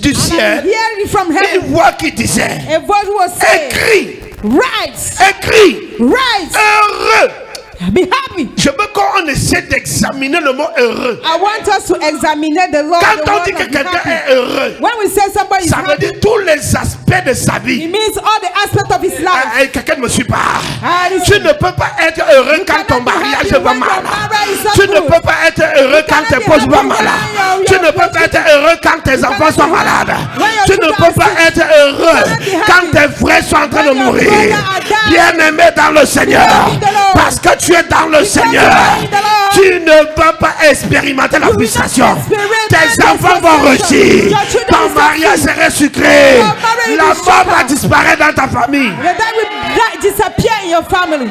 C: I'm
B: ciel
C: hearing from
B: une
C: heaven
B: voix qui disait,
C: a voice was saying,
B: écris,
C: rise,
B: écris,
C: rise,
B: heureux.
C: be happy.
B: Je veux qu'on essaie d'examiner le mot heureux.
C: I want us to examine the Lord.
B: Quand
C: The
B: on
C: word
B: dit que
C: of be
B: quelqu'un
C: happy.
B: est heureux,
C: When we say somebody is
B: ça veut
C: happy,
B: dire tous les aspects de sa
C: it
B: vie.
C: means all the aspects of his life.
B: Quelqu'un ne me suit pas.
C: Ah, listen.
B: Tu ne peux pas être heureux quand ton mariage va mal. Tu ne peux pas être heureux quand tes esposes vont malades. Tu ne peux pas être heureux quand tes enfants sont malades. Tu ne peux pas être heureux quand tes frères sont en train de mourir. Bien-aimé dans le Seigneur, parce que tu es dans le Seigneur, tu ne vas pas expérimenter la frustration. Tes enfants vont réussir. Ton mariage sera sucré. La mort va disparaître dans ta famille.
C: The death will disappear in your family.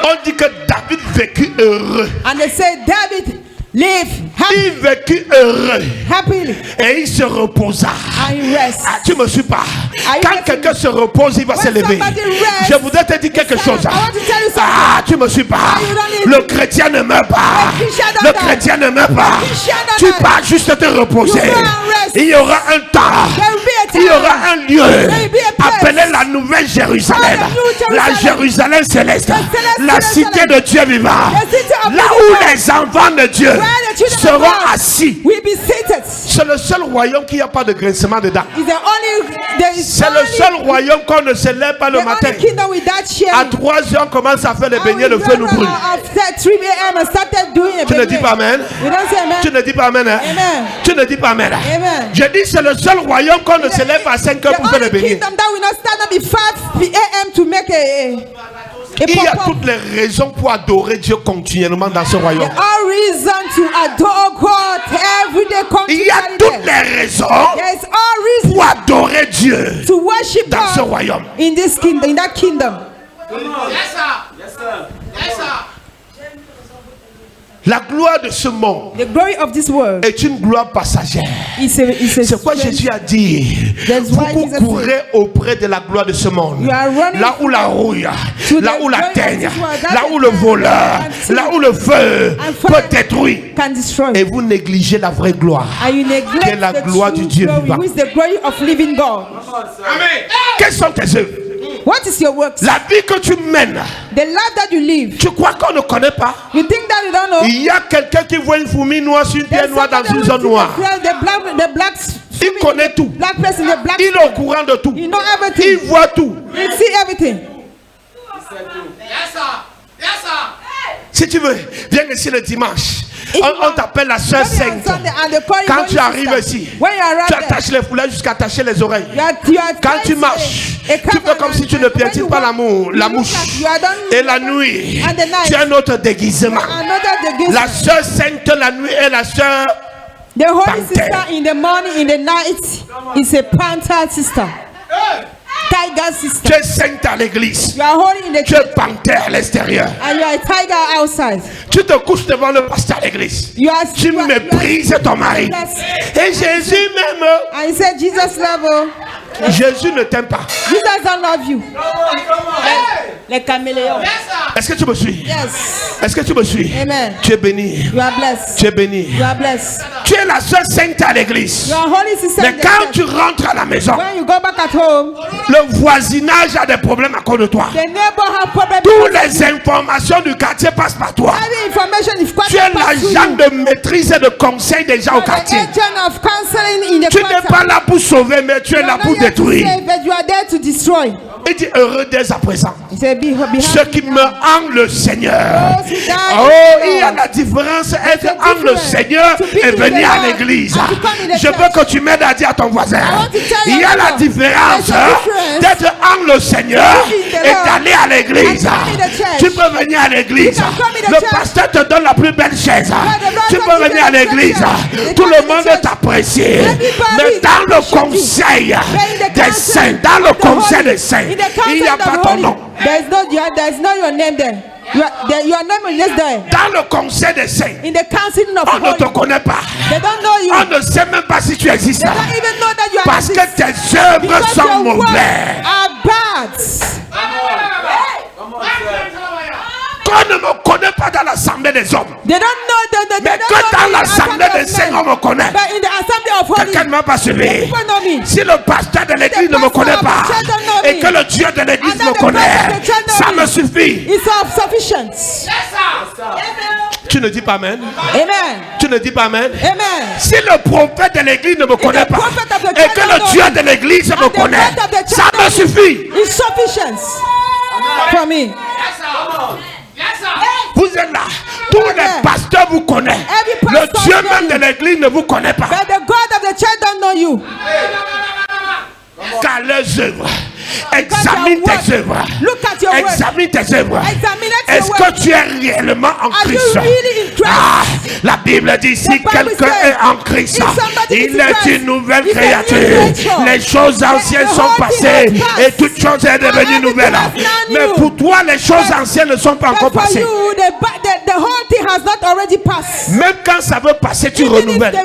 B: On dit que David vécut heureux.
C: And they say David lived
B: Il vécut heureux.
C: happily
B: Et il se reposa.
C: and he rest.
B: Ah, tu me suis pas.
C: you
B: Quand
C: listening?
B: quelqu'un se repose, il va
C: When
B: se lever.
C: somebody rests,
B: Je voudrais te dire quelque chose.
C: I want to tell you something.
B: Ah, tu me suis pas.
C: you don't need
B: Le
C: to.
B: chrétien ne meurt pas.
C: The Christian don't
B: Le
C: die.
B: chrétien ne meurt pas.
C: The Christian don't
B: Tu
C: die.
B: vas juste te reposer.
C: You go and rest.
B: Il y aura un temps.
C: There will be a time.
B: Il y aura un lieu
C: will be a place.
B: appelé la Nouvelle Jérusalem.
C: Oh, the New
B: La
C: Jerusalem.
B: Jérusalem céleste.
C: céleste
B: La cité de Dieu vivant.
C: The city of
B: Là
C: the
B: où
C: living
B: les enfants de Dieu
C: Where the children of
B: seront
C: God
B: assis.
C: will be seated.
B: C'est le seul royaume qui n'a pas de grincement dedans.
C: Is the only there is
B: C'est le seul royaume qu'on ne se lève pas le
C: the
B: matin.
C: only kingdom without
B: À
C: sharing.
B: 3 heures, on commence à faire les
C: And
B: beignets,
C: we
B: le feu nous
C: got
B: brûle.
C: After 3 a.m. and started doing a
B: Tu ne dis pas amen.
C: We don't say amen.
B: Tu ne dis pas amen. Hein?
C: Amen.
B: Tu ne dis pas amen.
C: Amen.
B: Je dis c'est le seul royaume qu'on ne se lève à 5 heures
C: The
B: pour faire les
C: only
B: beignets.
C: kingdom that will not stand up at 5 a.m. to make a
B: Il y a
C: pop-up.
B: toutes les raisons pour adorer Dieu continuellement dans ce royaume.
C: All reason to adore God every day.
B: Il y a toutes les raisons
C: There is all reason
B: pour adorer Dieu
C: to worship
B: dans ce
C: God
B: royaume.
C: in this kingdom, in that kingdom.
B: La gloire de ce monde
C: The glory of this world
B: est une gloire passagère.
C: is a
B: C'est quoi Jésus a dit?
C: That's why
B: Vous
C: Jesus
B: courez auprès de la gloire de ce monde.
C: You are running
B: Là où la rouille,
C: to
B: là
C: the
B: où la
C: glory of
B: teigne,
C: this world. That
B: là
C: is
B: où le
C: why
B: voleur,
C: until
B: là où le feu
C: and
B: peut
C: fire
B: détruire.
C: can destroy.
B: Et vous négligez la vraie gloire.
C: And you
B: Qui est
C: neglect
B: la
C: the
B: gloire du
C: true
B: Dieu
C: glory,
B: vivant.
C: who is the glory of living God.
B: Quelles sont tes œuvres?
C: What is your works?
B: La vie que tu mènes,
C: The life that you live.
B: tu crois qu'on ne connaît pas?
C: You think that you don't know?
B: Il y a quelqu'un qui voit une fourmi noire sur une pierre
C: There's
B: noire dans
C: somebody
B: une
C: who
B: zone
C: sees
B: noire.
C: the black
B: Il connaît tout.
C: black person, the black.
B: Il est au courant de tout.
C: You know
B: Il
C: everything.
B: voit tout.
C: You see everything.
B: Si tu veux, viens ici le dimanche. On t'appelle la sœur
C: When you are
B: sainte.
C: Sunday and they call you
B: Quand
C: holy
B: tu arrives
C: sister,
B: ici,
C: when you arrive
B: tu
C: there,
B: attaches les foulards jusqu'à attacher les oreilles.
C: you are
B: Quand tu
C: tied
B: marches,
C: to a
B: tu fais comme si tu ne
C: when
B: piétines
C: you
B: pas
C: walk,
B: la
C: you look
B: mouche.
C: like you are done
B: Et la nuit,
C: and the night.
B: tu as un autre déguisement.
C: Another the
B: La sœur sainte la nuit est la sœur.
C: The holy
B: Panther.
C: sister in the morning, in the night is a panther sister. Tiger
B: Tu
C: sister.
B: es sainte à l'église.
C: You are holy in the
B: Tu es panthère à l'extérieur.
C: and you are a tiger outside.
B: Tu te couches devant le pasteur à l'église.
C: You are
B: Tu méprises ton mari. Et Jésus même,
C: And he said, Jesus love you.
B: Jésus ne t'aime pas.
C: Jesus don't love you. Les caméléons.
B: Est-ce que tu me suis?
C: Yes.
B: Est-ce que tu me suis?
C: Amen.
B: Tu es béni.
C: You are blessed.
B: Tu es béni.
C: You are blessed.
B: Tu es la seule sainte à l'église.
C: You are holy sister.
B: Mais
C: in the
B: quand
C: church.
B: tu rentres à la maison,
C: When you go back at home,
B: le voisinage a des problèmes à cause de toi.
C: the neighbor have problem.
B: Toutes les informations du quartier passent par toi.
C: Every information is quite
B: Tu es l'agent de maîtrise et de conseil des gens au
C: the
B: quartier.
C: agent of counseling in the
B: Tu n'es
C: quarter.
B: pas là pour sauver, mais tu es
C: You
B: là
C: are
B: pour
C: not here to
B: détruire.
C: save, but you are there to destroy.
B: Il dit heureux dès à présent.
C: He said, be happy.
B: Ceux qui meurent en le Seigneur. Oh, il y a la différence être en le Seigneur et venir à l'église. Je veux que tu m'aides à dire à ton voisin. Il y a la différence d'être en le Seigneur et d'aller à l'église. Tu peux venir à l'église. Le pasteur te donne la plus belle chaise. Tu peux venir à l'église. Tout le monde t'apprécie. Mais dans le conseil des saints, dans le conseil des saints, il n'y a pas ton nom.
C: There's no your name there. Your name is there.
B: Dans le conseil des saints,
C: in the council of
B: on ne te connaît pas.
C: They don't know you.
B: On ne sait même pas si tu existes.
C: They don't even know that you
B: Parce que tes œuvres sont mauvaises.
C: Are bad.
B: On ne me connaît pas dans l'assemblée des hommes.
C: They don't know
B: mais que dans l'assemblée des saints, on me connaît. Quelqu'un ne m'a pas suivi. Si le pasteur de l'église ne me connaît pas et que le Dieu de l'église me connaît, ça me suffit. Tu ne dis pas amen.
C: Amen.
B: Tu ne dis pas amen.
C: Amen.
B: Si le prophète de l'église ne me connaît pas et que le Dieu de l'église me connaît, ça me suffit.
C: It's sufficient for me.
B: Vous êtes là. Tous les pasteurs vous connaissent. Le Dieu même de l'église ne vous connaît pas.
C: But the God of the church don't know you.
B: Car leurs œuvres. Examine tes œuvres. Examine tes œuvres. Est-ce que tu es réellement en Christ? La Bible dit si quelqu'un est en Christ, il est une nouvelle créature. Les choses anciennes sont passées et toutes choses sont devenues nouvelles. Mais pour toi, les choses anciennes ne sont pas encore passées. Même quand ça veut passer, tu renouvelles.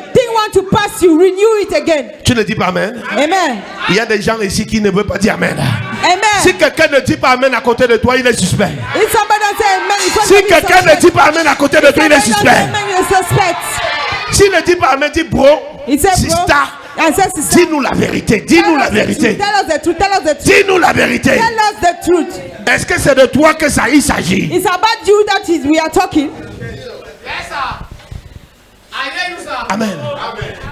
B: Tu ne dis pas amen.
C: Amen.
B: Il y a des gens ici qui ne veulent pas dire amen.
C: Amen.
B: Si quelqu'un ne dit pas amen à côté de toi, il est suspect. Si quelqu'un ne dit pas amen à côté de toi, il est suspect. S'il ne dit pas amen, dis bro, sister, dis-nous la vérité. Dis-nous la vérité. Dis-nous la vérité. Est-ce que c'est de toi que ça il s'agit?
C: It's about you that is we are talking.
D: Yes, sir. I hear you, sir.
B: Amen.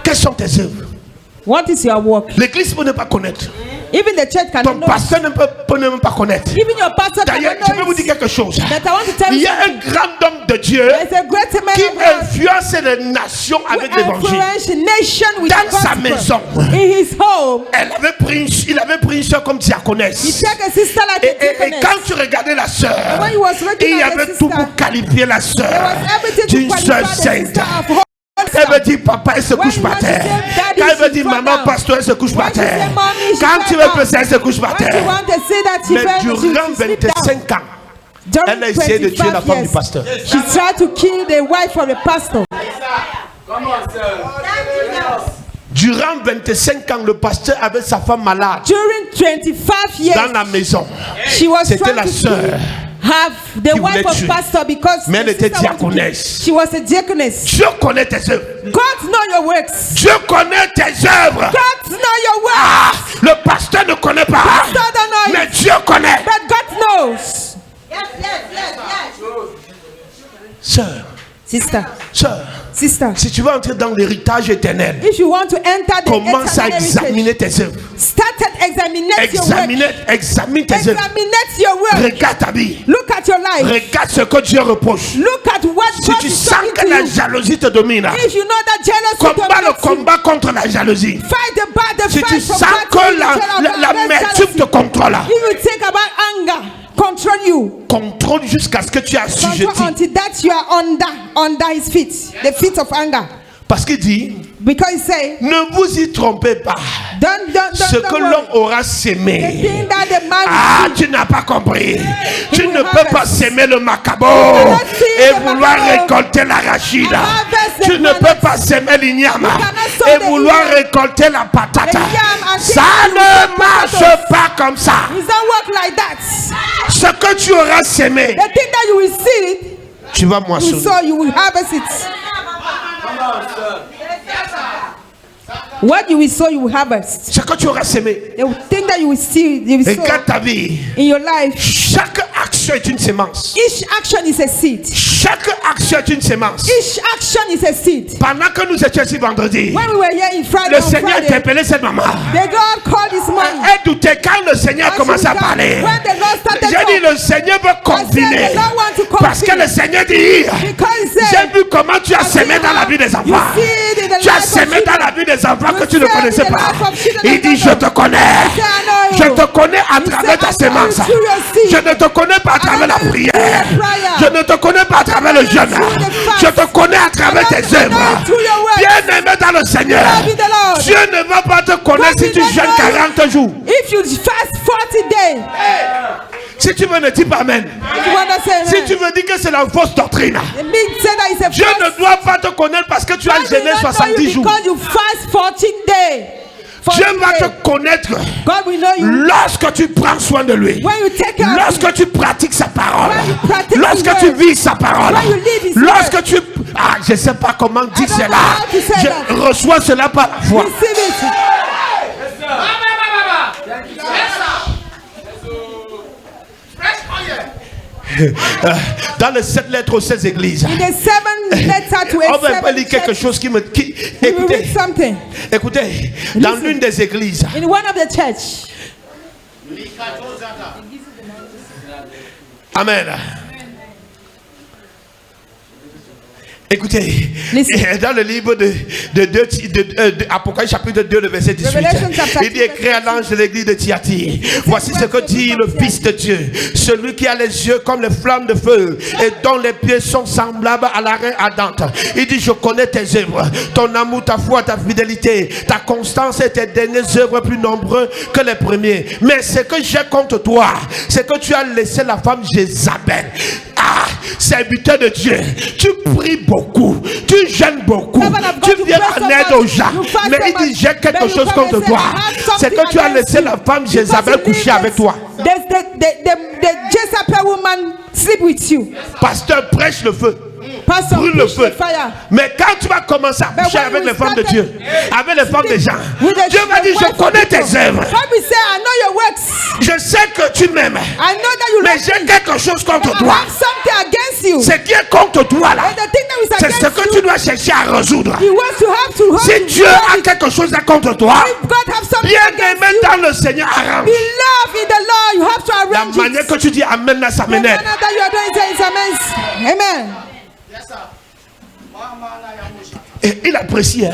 B: Quelles sont tes œuvres?
C: What is your work?
B: L'église peut ne pas connaître.
C: Even the church cannot
B: know. Ton pasteur ne peut même pas connaître.
C: Even your pastor
B: D'ailleurs, je vais vous dire quelque chose.
C: Il
B: y a un grand homme de Dieu qui influence les nations avec l'évangile. Dans sa maison, il avait pris une soeur comme diaconesse. Et quand tu regardais la soeur, il y avait tout pour qualifier la soeur d'une soeur sainte. Elle veut dire papa, elle se couche par terre. Quand elle veut dire maman, pasteur, elle se couche par terre. Quand tu veux passer, elle se couche par terre. Mais durant 25 ans, elle a essayé de tuer la femme du pasteur.
C: She tried to kill the wife of the pastor.
B: Durant 25 ans, le pasteur avait sa femme malade.
C: During 25 years,
B: dans la maison. C'était la sœur.
C: Have the wife of pastor because
B: mais elle était diaconesse.
C: She was a diaconess.
B: Dieu connaît tes œuvres.
C: God know your works.
B: Dieu connaît tes œuvres.
C: God know your works.
B: Ah, le pasteur ne connaît pas.
C: Pastor don't know
B: mais Dieu connaît.
C: But God knows. Yes.
B: Sœur.
C: Sister.
B: Sœur.
C: Sister.
B: Si tu veux entrer dans l'héritage éternel,
C: if you want to enter the
B: commence à examiner tes œuvres.
C: Examine
B: tes œuvres.
C: Your work.
B: Regarde ta vie.
C: Look at your life.
B: Regarde ce que Dieu reproche.
C: Look at what
B: si tu sens que la jalousie te domine,
C: if you know that jealousy
B: combat le combat contre la jalousie.
C: Fight the battle.
B: Si tu sens que l'amertume te contrôle,
C: if you think about anger, control you.
B: Contrôle jusqu'à ce que tu as assujetti.
C: Until that you are under his feet, the feet of anger.
B: Parce qu'il dit,
C: because he say,
B: ne vous y trompez pas. Ce que l'homme aura sémé. Ah, tu n'as pas compris. Tu ne peux pas s'aimer le macabo et vouloir récolter l'arachide. Tu ne peux pas s'aimer l'igname et vouloir récolter la patate. Ça ne marche pas comme ça. Ce que tu auras sémé, tu vas moissonner.
C: What you will sow, you will harvest.
B: Ce que tu auras semé.
C: The thing that you will see, you will sow
B: Regarde ta vie.
C: in your life.
B: Chaque action est une sémence.
C: Each action is a seed.
B: Chaque action est une sémence.
C: Each action is a seed.
B: Pendant que nous étions ici vendredi,
C: When we were here in Friday,
B: le Seigneur a interpellé cette maman.
C: the God called this man.
B: Elle doutait quand le Seigneur a commencé à parler.
C: When the Lord started
B: J'ai dit le Seigneur veut confiner.
C: the Lord want to confine.
B: Parce que le Seigneur dit,
C: Because
B: j'ai vu comment tu as semé dans la vie des enfants. Tu as semé dans la vie des enfants que tu ne connaissais pas. Il dit, je te connais. Je te connais à travers ta sémence. Je ne te connais pas à travers la prière. Je ne te connais pas à travers le jeûne. Je te connais à travers tes œuvres. Bien aimé dans le Seigneur, Dieu ne va pas te connaître si tu jeûnes 40 jours.
C: If you fast 40 days.
B: Si tu veux, ne dis pas amen. Si tu veux dire que c'est la fausse doctrine, Dieu ne doit pas te connaître parce que tu as jeûné 70 jours. Dieu va te connaître lorsque tu prends soin de lui, lorsque tu pratiques sa parole, lorsque tu vis sa parole, lorsque tu... Ah, je ne sais pas comment dire cela. Je reçois cela par la foi. Dans les 7 lettres aux 16 églises, on va pas lire quelque chose qui me... Écoutez, dans l'une des églises, amen. Écoutez, dans le livre de Apocalypse chapitre 2, le verset 18, il dit écrit à l'ange de l'église de Thyatire, voici ce que dit le Fils de Dieu, celui qui a les yeux comme les flammes de feu et dont les pieds sont semblables à la reine ardente. Il dit, je connais tes œuvres, ton amour, ta foi, ta fidélité, ta constance et tes dernières œuvres plus nombreuses que les premiers. Mais ce que j'ai contre toi, c'est que tu as laissé la femme Jézabel. Ah, serviteur de Dieu, tu pries beaucoup, tu jeûnes beaucoup, tu viens en aide aux gens. Mais il dit, j'ai quelque chose contre toi. C'est que tu as laissé la femme Jézabel coucher avec toi.
C: The Jezebel woman sleep with you.
B: Pasteur, prêche le feu. Brûle le feu. Mais quand tu vas commencer à coucher avec les femmes de Dieu, avec les femmes des gens, Dieu va dire, je connais tes œuvres. Je sais que tu m'aimes. Mais j'ai quelque chose contre toi. Ce qui est contre toi là, c'est ce que tu dois chercher à résoudre. Si Dieu a quelque chose contre toi, bien aimé dans le Seigneur, arrange. La manière que tu dis amen là, ça m'énerve.
C: Amen.
B: Et il apprécie. Hein?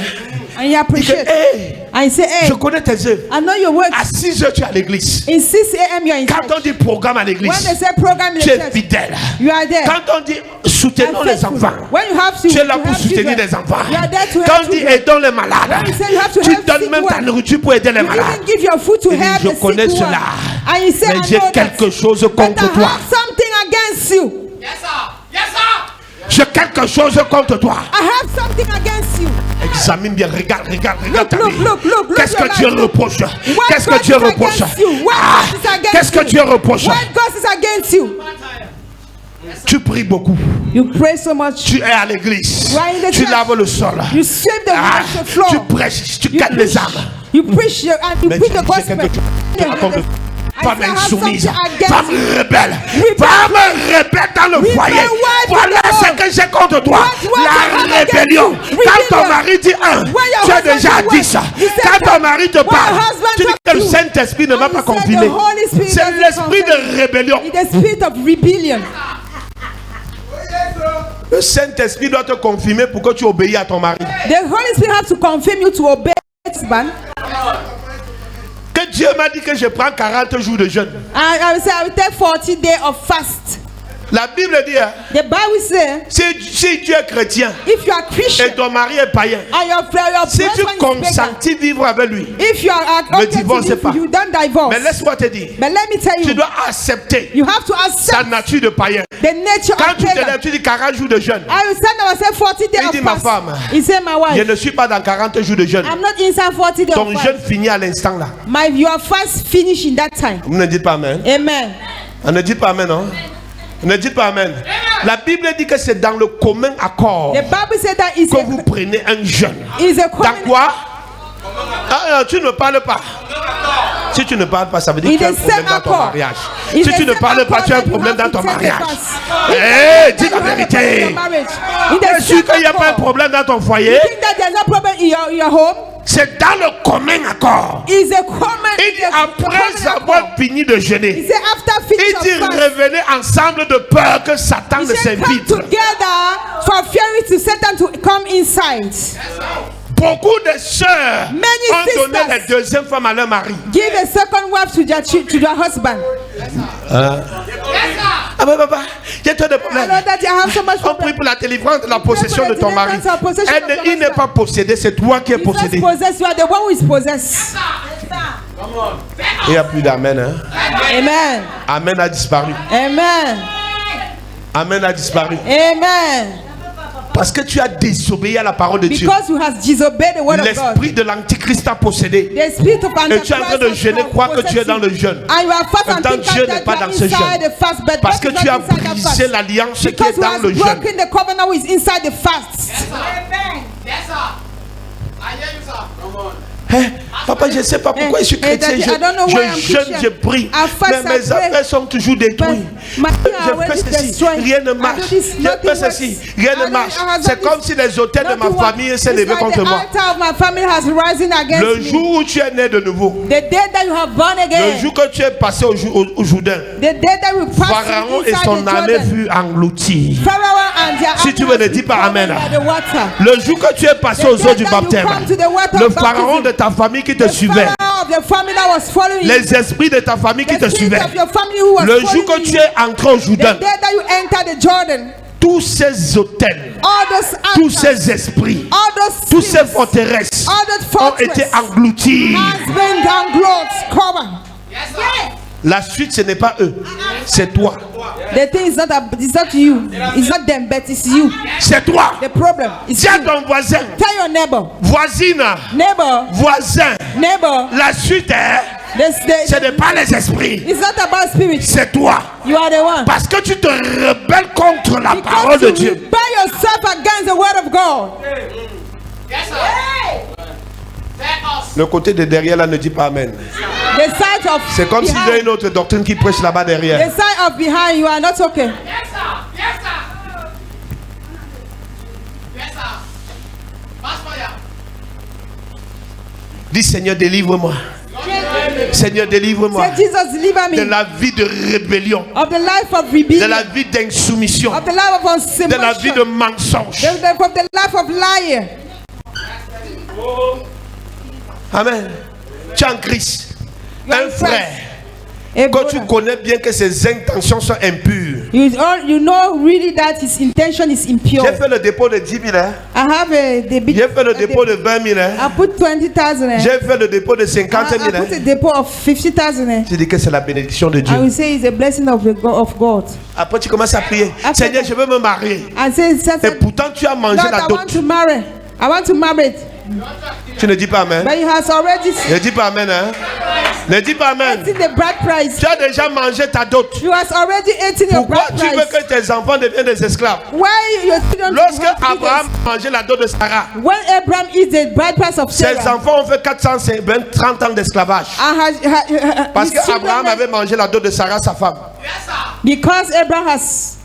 C: And he appreciates.
B: Hey, je connais tes œuvres.
C: I know your works.
B: À 6 heures, tu es à l'église.
C: In 6 a.m. you are in church.
B: Quand on dit programme à l'église,
C: when they say program in
B: tu es
C: church,
B: fidèle.
C: You are there.
B: Quand on dit soutenons les enfants,
C: when you have to,
B: tu es là pour soutenir les enfants.
C: You are there to
B: Quand
C: help
B: on dit aidons les malades, tu donnes même ta nourriture pour aider les malades.
C: Give your food to help
B: je connais cela.
C: And you say,
B: mais j'ai quelque chose contre toi.
C: Something against you.
D: Yes, sir. Yes, sir.
B: J'ai quelque chose contre toi.
C: I have something against you.
B: Examine bien, regarde ta vie.
C: Look,
B: qu'est-ce que Dieu reproche? Qu'est-ce que Dieu reproche? Qu'est-ce que Dieu reproche?
C: What God is against you?
B: Tu pries beaucoup.
C: You pray so much.
B: Tu es à l'église. Tu laves le sol.
C: You sweep the floor.
B: Tu prêches, tu gagnes les âmes.
C: You preach and you preach the gospel.
B: Femme insoumise, femme rebelle, dans le foyer. Voilà ce que j'ai contre toi. La rébellion. Quand ton mari dit 1, tu as déjà 10. Quand ton mari te parle, tu dis que le Saint-Esprit ne va pas confirmer. C'est l'esprit de rébellion. Le Saint-Esprit doit te confirmer pour que tu obéis à ton mari.
C: The Holy Spirit has to confirm you to obey husband.
B: Que Dieu m'a dit que je prends 40 jours de jeûne.
C: I will take 40 days of fast.
B: La Bible dit,
C: the Bible says,
B: si tu es chrétien,
C: if you are Christian,
B: et ton mari est païen, si tu consentis vivre avec lui, ne divorce pas.
C: You don't divorce.
B: Mais laisse-moi te dire,
C: but let me tell you,
B: tu dois accepter
C: you have to accept
B: sa nature de païen.
C: The nature
B: quand
C: of
B: tu te lèves, tu dis 40 jours de jeûne.
C: I will stand 40 days
B: il dit, ma femme,
C: my wife,
B: je ne suis pas dans 40 jours de jeûne.
C: I'm not inside 40 days
B: ton jeûne finit à l'instant là.
C: Your fast finish in that time.
B: Vous ne dites pas amen.
C: Amen.
B: On ne dit pas amen, non? Ne dites pas amen. La Bible dit que c'est dans le commun accord
C: the Bible said that
B: que vous prenez un jeûne. Dans quoi? Ah, tu ne parles pas. Si tu ne parles pas, ça veut dire que tu as un problème dans ton mariage. Si tu ne parles pas, tu as un problème dans ton mariage. Eh, dis la vérité. Tu es sûr qu'il n'y a pas un problème dans ton foyer? C'est dans le commun accord. Il dit après avoir fini de jeûner, il dit revenez ensemble de peur que Satan ne s'infiltre. Beaucoup de sœurs ont donné la deuxième femme à leur mari.
C: Give a second wife to their husband.
B: Ah ben papa, il y a trop de problèmes. On prie pour la délivrance de la possession de ton mari. Il n'est pas possédé, c'est toi qui es possédé. Il n'y a plus d'amen. Hein?
C: Amen.
B: Amen a disparu.
C: Amen.
B: Amen a disparu.
C: Amen.
B: Parce que tu as désobéi à la parole de Dieu. L'esprit de l'antichrist t'a possédé. Et tu es en train de jeûner, crois que tu es dans le jeûne. Pourtant Dieu n'est pas dans ce jeûne. Parce que tu as brisé l'alliance qui est dans le jeûne. Hey, papa, je ne sais pas pourquoi je suis chrétien. Je jeûne, je prie. Mais mes affaires sont toujours détruites. Je fais ceci, rien ne marche. Je fais ceci, rien ne marche. C'est comme si les autels de ma famille s'est levé contre moi. Le jour où tu es né de nouveau, le jour que tu es passé au Jourdain, Pharaon et son armée furent engloutis. Si tu ne dis pas Amen. Le jour que tu es passé aux eaux du baptême, le Pharaon de ta famille qui te suivait, les esprits de ta famille qui te suivaient, le jour que tu es entré au Jourdain, tous ces hôtels, tous ces esprits, tous ces forteresses ont été engloutis. La suite, ce n'est pas eux, c'est toi.
C: The thing is not you. It's not them, but it's you.
B: C'est toi.
C: The problem is
B: dis à ton voisin.
C: Tell your neighbor.
B: Voisine.
C: Neighbor.
B: Voisin.
C: Neighbor.
B: La suite est, ce n'est pas les esprits.
C: It's not about spirit.
B: C'est toi.
C: You are the one.
B: Parce que tu te rebelles contre la parole de Dieu.
C: Rebel yourself against the word of God.
D: Yes, sir.
B: Le côté de derrière là ne dit pas Amen. C'est comme s'il y a une autre doctrine qui prêche là-bas derrière.
C: The side of behind you are not okay.
D: Yes, sir. Yes, sir. Yes, sir. Pass fire.
B: Dis Seigneur, délivre-moi. Seigneur, délivre-moi de la vie de rébellion, de la vie d'insoumission, de la vie de mensonge. Amen. Tu es en Christ, un frère que tu connais bien que ses intentions sont impures.
C: You know really that his intention is impure.
B: J'ai fait le dépôt de 10 000. J'ai fait le dépôt de 20 000.
C: I put 20,000.
B: J'ai fait le dépôt de 50 000.
C: I put a depot of 50,000.
B: Tu dis que c'est la bénédiction de Dieu.
C: I will say it's a blessing of God.
B: Après tu commences à prier. Seigneur, je veux me marier. Et pourtant tu as mangé la dot.
C: I want to marry.
B: Tu ne dis pas Amen.
C: But he has already.
B: Ne dis pas Amen. Hein? Ne dis pas Amen.
C: The bride price.
B: Tu as déjà mangé ta dot.
C: You has already eaten your bride price.
B: Pourquoi tu veux que tes enfants deviennent des esclaves? Lorsque Abraham mangeait la dot de Sarah,
C: when Abraham eats the bride price of Sarah,
B: ses enfants ont fait 430 ans d'esclavage. Parce que Abraham avait mangé la dot de Sarah, sa femme.
C: Because Abraham has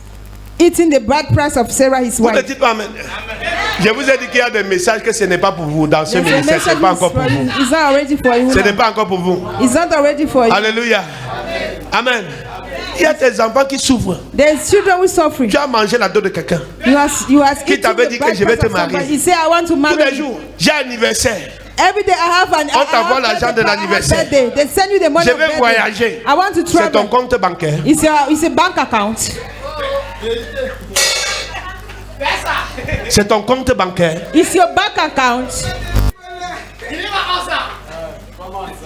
C: eating the bride price of Sarah, his wife.
B: Vous ne dites pas Amen. Je vous ai dit qu'il y a des messages que ce n'est pas pour vous dans ce ministère. Ce n'est pas encore pour vous. Ce n'est pas encore pour vous.
C: It's not already for you.
B: Alléluia. Amen. Il y a des enfants qui souffrent.
C: There's children who suffer.
B: Tu as mangé la dot de quelqu'un qui t'avait dit que je vais te marier.
C: He said, I want to marry.
B: Tous les jours, j'ai un anniversaire.
C: Every day I have
B: on t'envoie l'argent de l'anniversaire.
C: They send you the money.
B: Je vais voyager.
C: I want to travel.
B: C'est ton compte bancaire.
C: It's a bank account.
B: C'est ton compte bancaire.
C: It's your bank account.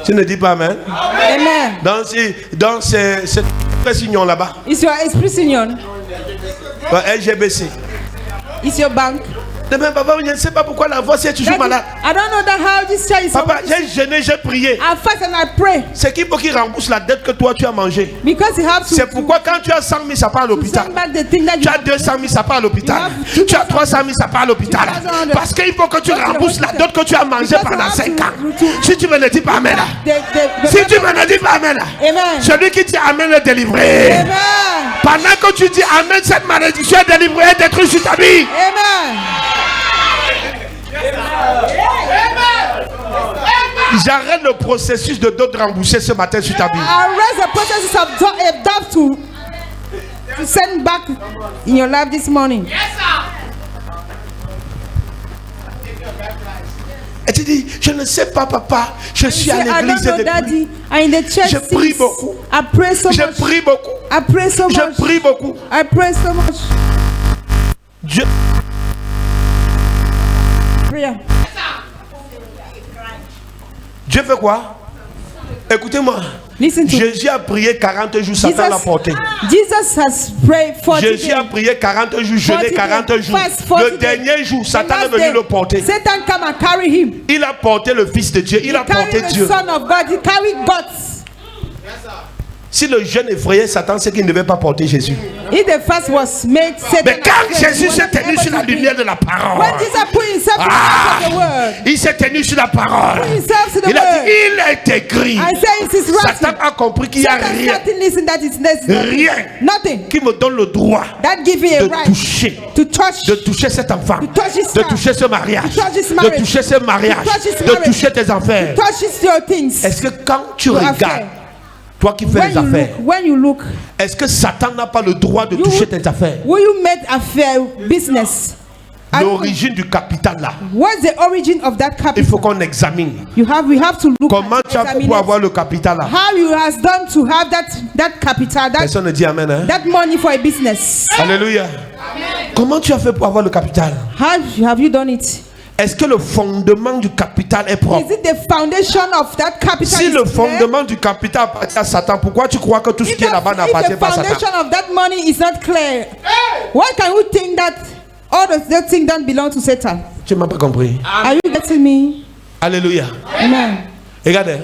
B: Tu ne dis pas Amen.
C: Amen.
B: Dans cette signon là-bas.
C: It's your esprit signon.
B: LGBC.
C: It's your bank.
B: Demain, papa, je ne sais pas pourquoi la voix est toujours malade.
C: I don't know that how this child is.
B: Papa, j'ai jeûné, j'ai prié.
C: I fast and I pray.
B: C'est qu'il faut qu'il rembourse la dette que toi tu as mangée.
C: Because he has to.
B: C'est pourquoi quand tu as 100 000, ça part à l'hôpital. Tu as 200 000, ça part à l'hôpital. Tu as 300 000, ça part à l'hôpital. Parce qu'il faut que tu rembourses la dette que tu as mangée pendant 5 ans. Si tu me le dis pas, amen. Si tu me le dis pas, amen. Celui qui dit amen est délivré.
C: Amen.
B: Pendant que tu dis amen, cette malédiction est délivrée et détruite sur ta vie.
C: Amen.
B: J'arrête le processus de dot remboursé ce matin sur ta vie.
C: Arrest the process of debt to send back in your life this morning.
D: Yes, sir.
B: Et tu dis, je ne sais pas, papa, je suis à l'église depuis. Je prie beaucoup.
C: I pray so
B: Je
C: much.
B: prie beaucoup.
C: I pray so much.
B: Je prie beaucoup.
C: I pray so much.
B: Dieu.
C: Prayer.
B: Dieu fait quoi? Écoutez-moi.
C: Listen to
B: Jésus a prié 40 jours, Satan l'a porté.
C: Jesus has prayed 40
B: Jésus a
C: days.
B: prié 40 jours, jeûné 40 jours. Le dernier jour, Satan est venu le porter.
C: Satan come and carry him.
B: Il a porté le Fils de Dieu. Il a porté
C: The
B: Dieu.
C: Son of God. He carried God.
B: Si le jeûne effrayait Satan, c'est qu'il ne devait pas porter Jésus.
C: If the fast was made, Satan.
B: Mais quand Jésus s'est tenu sur la lumière de la parole,
C: When Jesus put himself in the light of the word,
B: il s'est tenu sur la parole.
C: put himself to the
B: Il a
C: word.
B: dit, il est écrit.
C: I say it is written.
B: Satan a compris qu'il n'y a
C: Satan
B: rien
C: started listening that it's necessary.
B: Rien.
C: Nothing
B: qui me donne le droit
C: that give you a
B: de
C: right
B: toucher,
C: to touch,
B: de toucher cet enfant,
C: to touch his
B: de
C: son,
B: toucher ce mariage,
C: to touch his
B: de
C: marriage,
B: toucher ce mariage,
C: to touch his
B: de
C: marriage,
B: toucher tes affaires.
C: touches your things.
B: Est-ce que quand tu
C: Your
B: regardes,
C: affair.
B: toi qui fais les affaires,
C: When you look,
B: est-ce que Satan n'a pas le droit de toucher tes affaires?
C: will you make affair business? And
B: L'origine du capital là,
C: what's the origin of that
B: il
C: capital?
B: faut qu'on examine.
C: We have to look
B: Comment
C: at
B: tu as fait
C: examine
B: pour
C: it.
B: avoir le capital là?
C: How you has done to have that capital,
B: Personne ne dit amen. Hein?
C: that money for a business.
B: Alléluia. Comment tu as fait pour avoir le capital?
C: How have you done it?
B: Est-ce que le fondement du capital est propre?
C: Is it the foundation of that capital?
B: Si
C: is
B: le
C: clear?
B: fondement du capital appartient à Satan, pourquoi tu crois que tout ce qui est là-bas n'appartient
C: If
B: pas
C: the
B: à Satan?
C: foundation of that money is not clear, why can you think that all the things don't belong to Satan?
B: Tu ne m'as pas compris.
C: Are you getting me?
B: Alléluia.
C: Amen.
B: Regardez,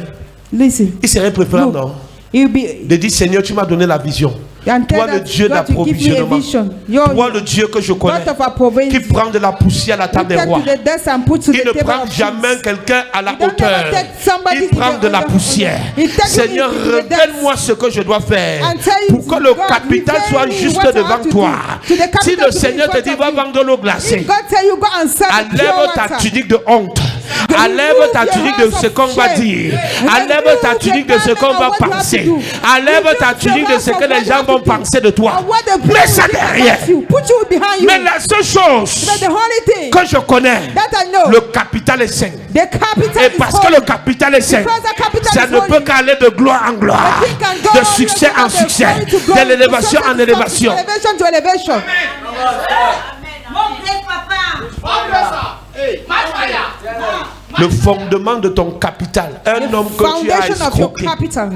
C: Listen.
B: il serait préférable,
C: Look,
B: non,
C: you'll be
B: de dire Seigneur, tu m'as donné la vision.
C: and tell
B: Toi le
C: that
B: Dieu
C: God to give you a
B: d'approvisionnement.
C: vision. You're
B: Toi le Dieu que je connais,
C: God of approval.
B: qui prend de la poussière à la table des
C: Take
B: rois.
C: to the desk and put to
B: Il
C: the
B: ne
C: table
B: prend
C: of
B: jamais
C: kings.
B: quelqu'un à la
C: He don't
B: hauteur.
C: never take somebody
B: Il
C: to
B: prend
C: the
B: de la
C: under-
B: poussière.
C: He takes
B: Seigneur,
C: you to the
B: révèle-moi ce que je dois faire
C: And tell you,
B: pour que le
C: God,
B: capital
C: reveal
B: soit
C: me
B: juste
C: what I
B: devant
C: have to
B: toi.
C: do. To the capital
B: Si le
C: to be
B: Seigneur te
C: in
B: dit
C: front
B: va
C: of you.
B: vendre l'eau glacée,
C: If God tell you go and sell the pure
B: enlève ta
C: water,
B: tunique de honte. Enlève
C: Remove
B: ta
C: your
B: tunique de
C: hands
B: ce
C: of
B: qu'on va
C: shame.
B: dire.
C: Remove
B: Enlève ta
C: your
B: tunique de ce qu'on
C: garment
B: va
C: and what you have to
B: penser.
C: do.
B: Enlève ta
C: Remove
B: tunique
C: your
B: de ce que
C: hands
B: les
C: of
B: gens
C: what
B: vont
C: you have to do.
B: penser de toi.
C: And what the people
B: Mets ça
C: will think
B: derrière.
C: about you. Put you behind you.
B: Mais la seule chose
C: But the only thing
B: que je connais,
C: that I know,
B: le capital est saint.
C: the capital
B: Et
C: is
B: parce que
C: holy.
B: le capital est saint,
C: Because the capital
B: ça
C: is
B: ne
C: holy.
B: peut qu'aller de gloire en gloire,
C: The king can go
B: de succès en
C: from
B: succès,
C: glory to glory,
B: de l'élévation
C: from
B: en élévation.
C: elevation to elevation.
B: Le fondement de ton capital, un homme que tu as
C: Foundation of your
B: escroqué.
C: capital.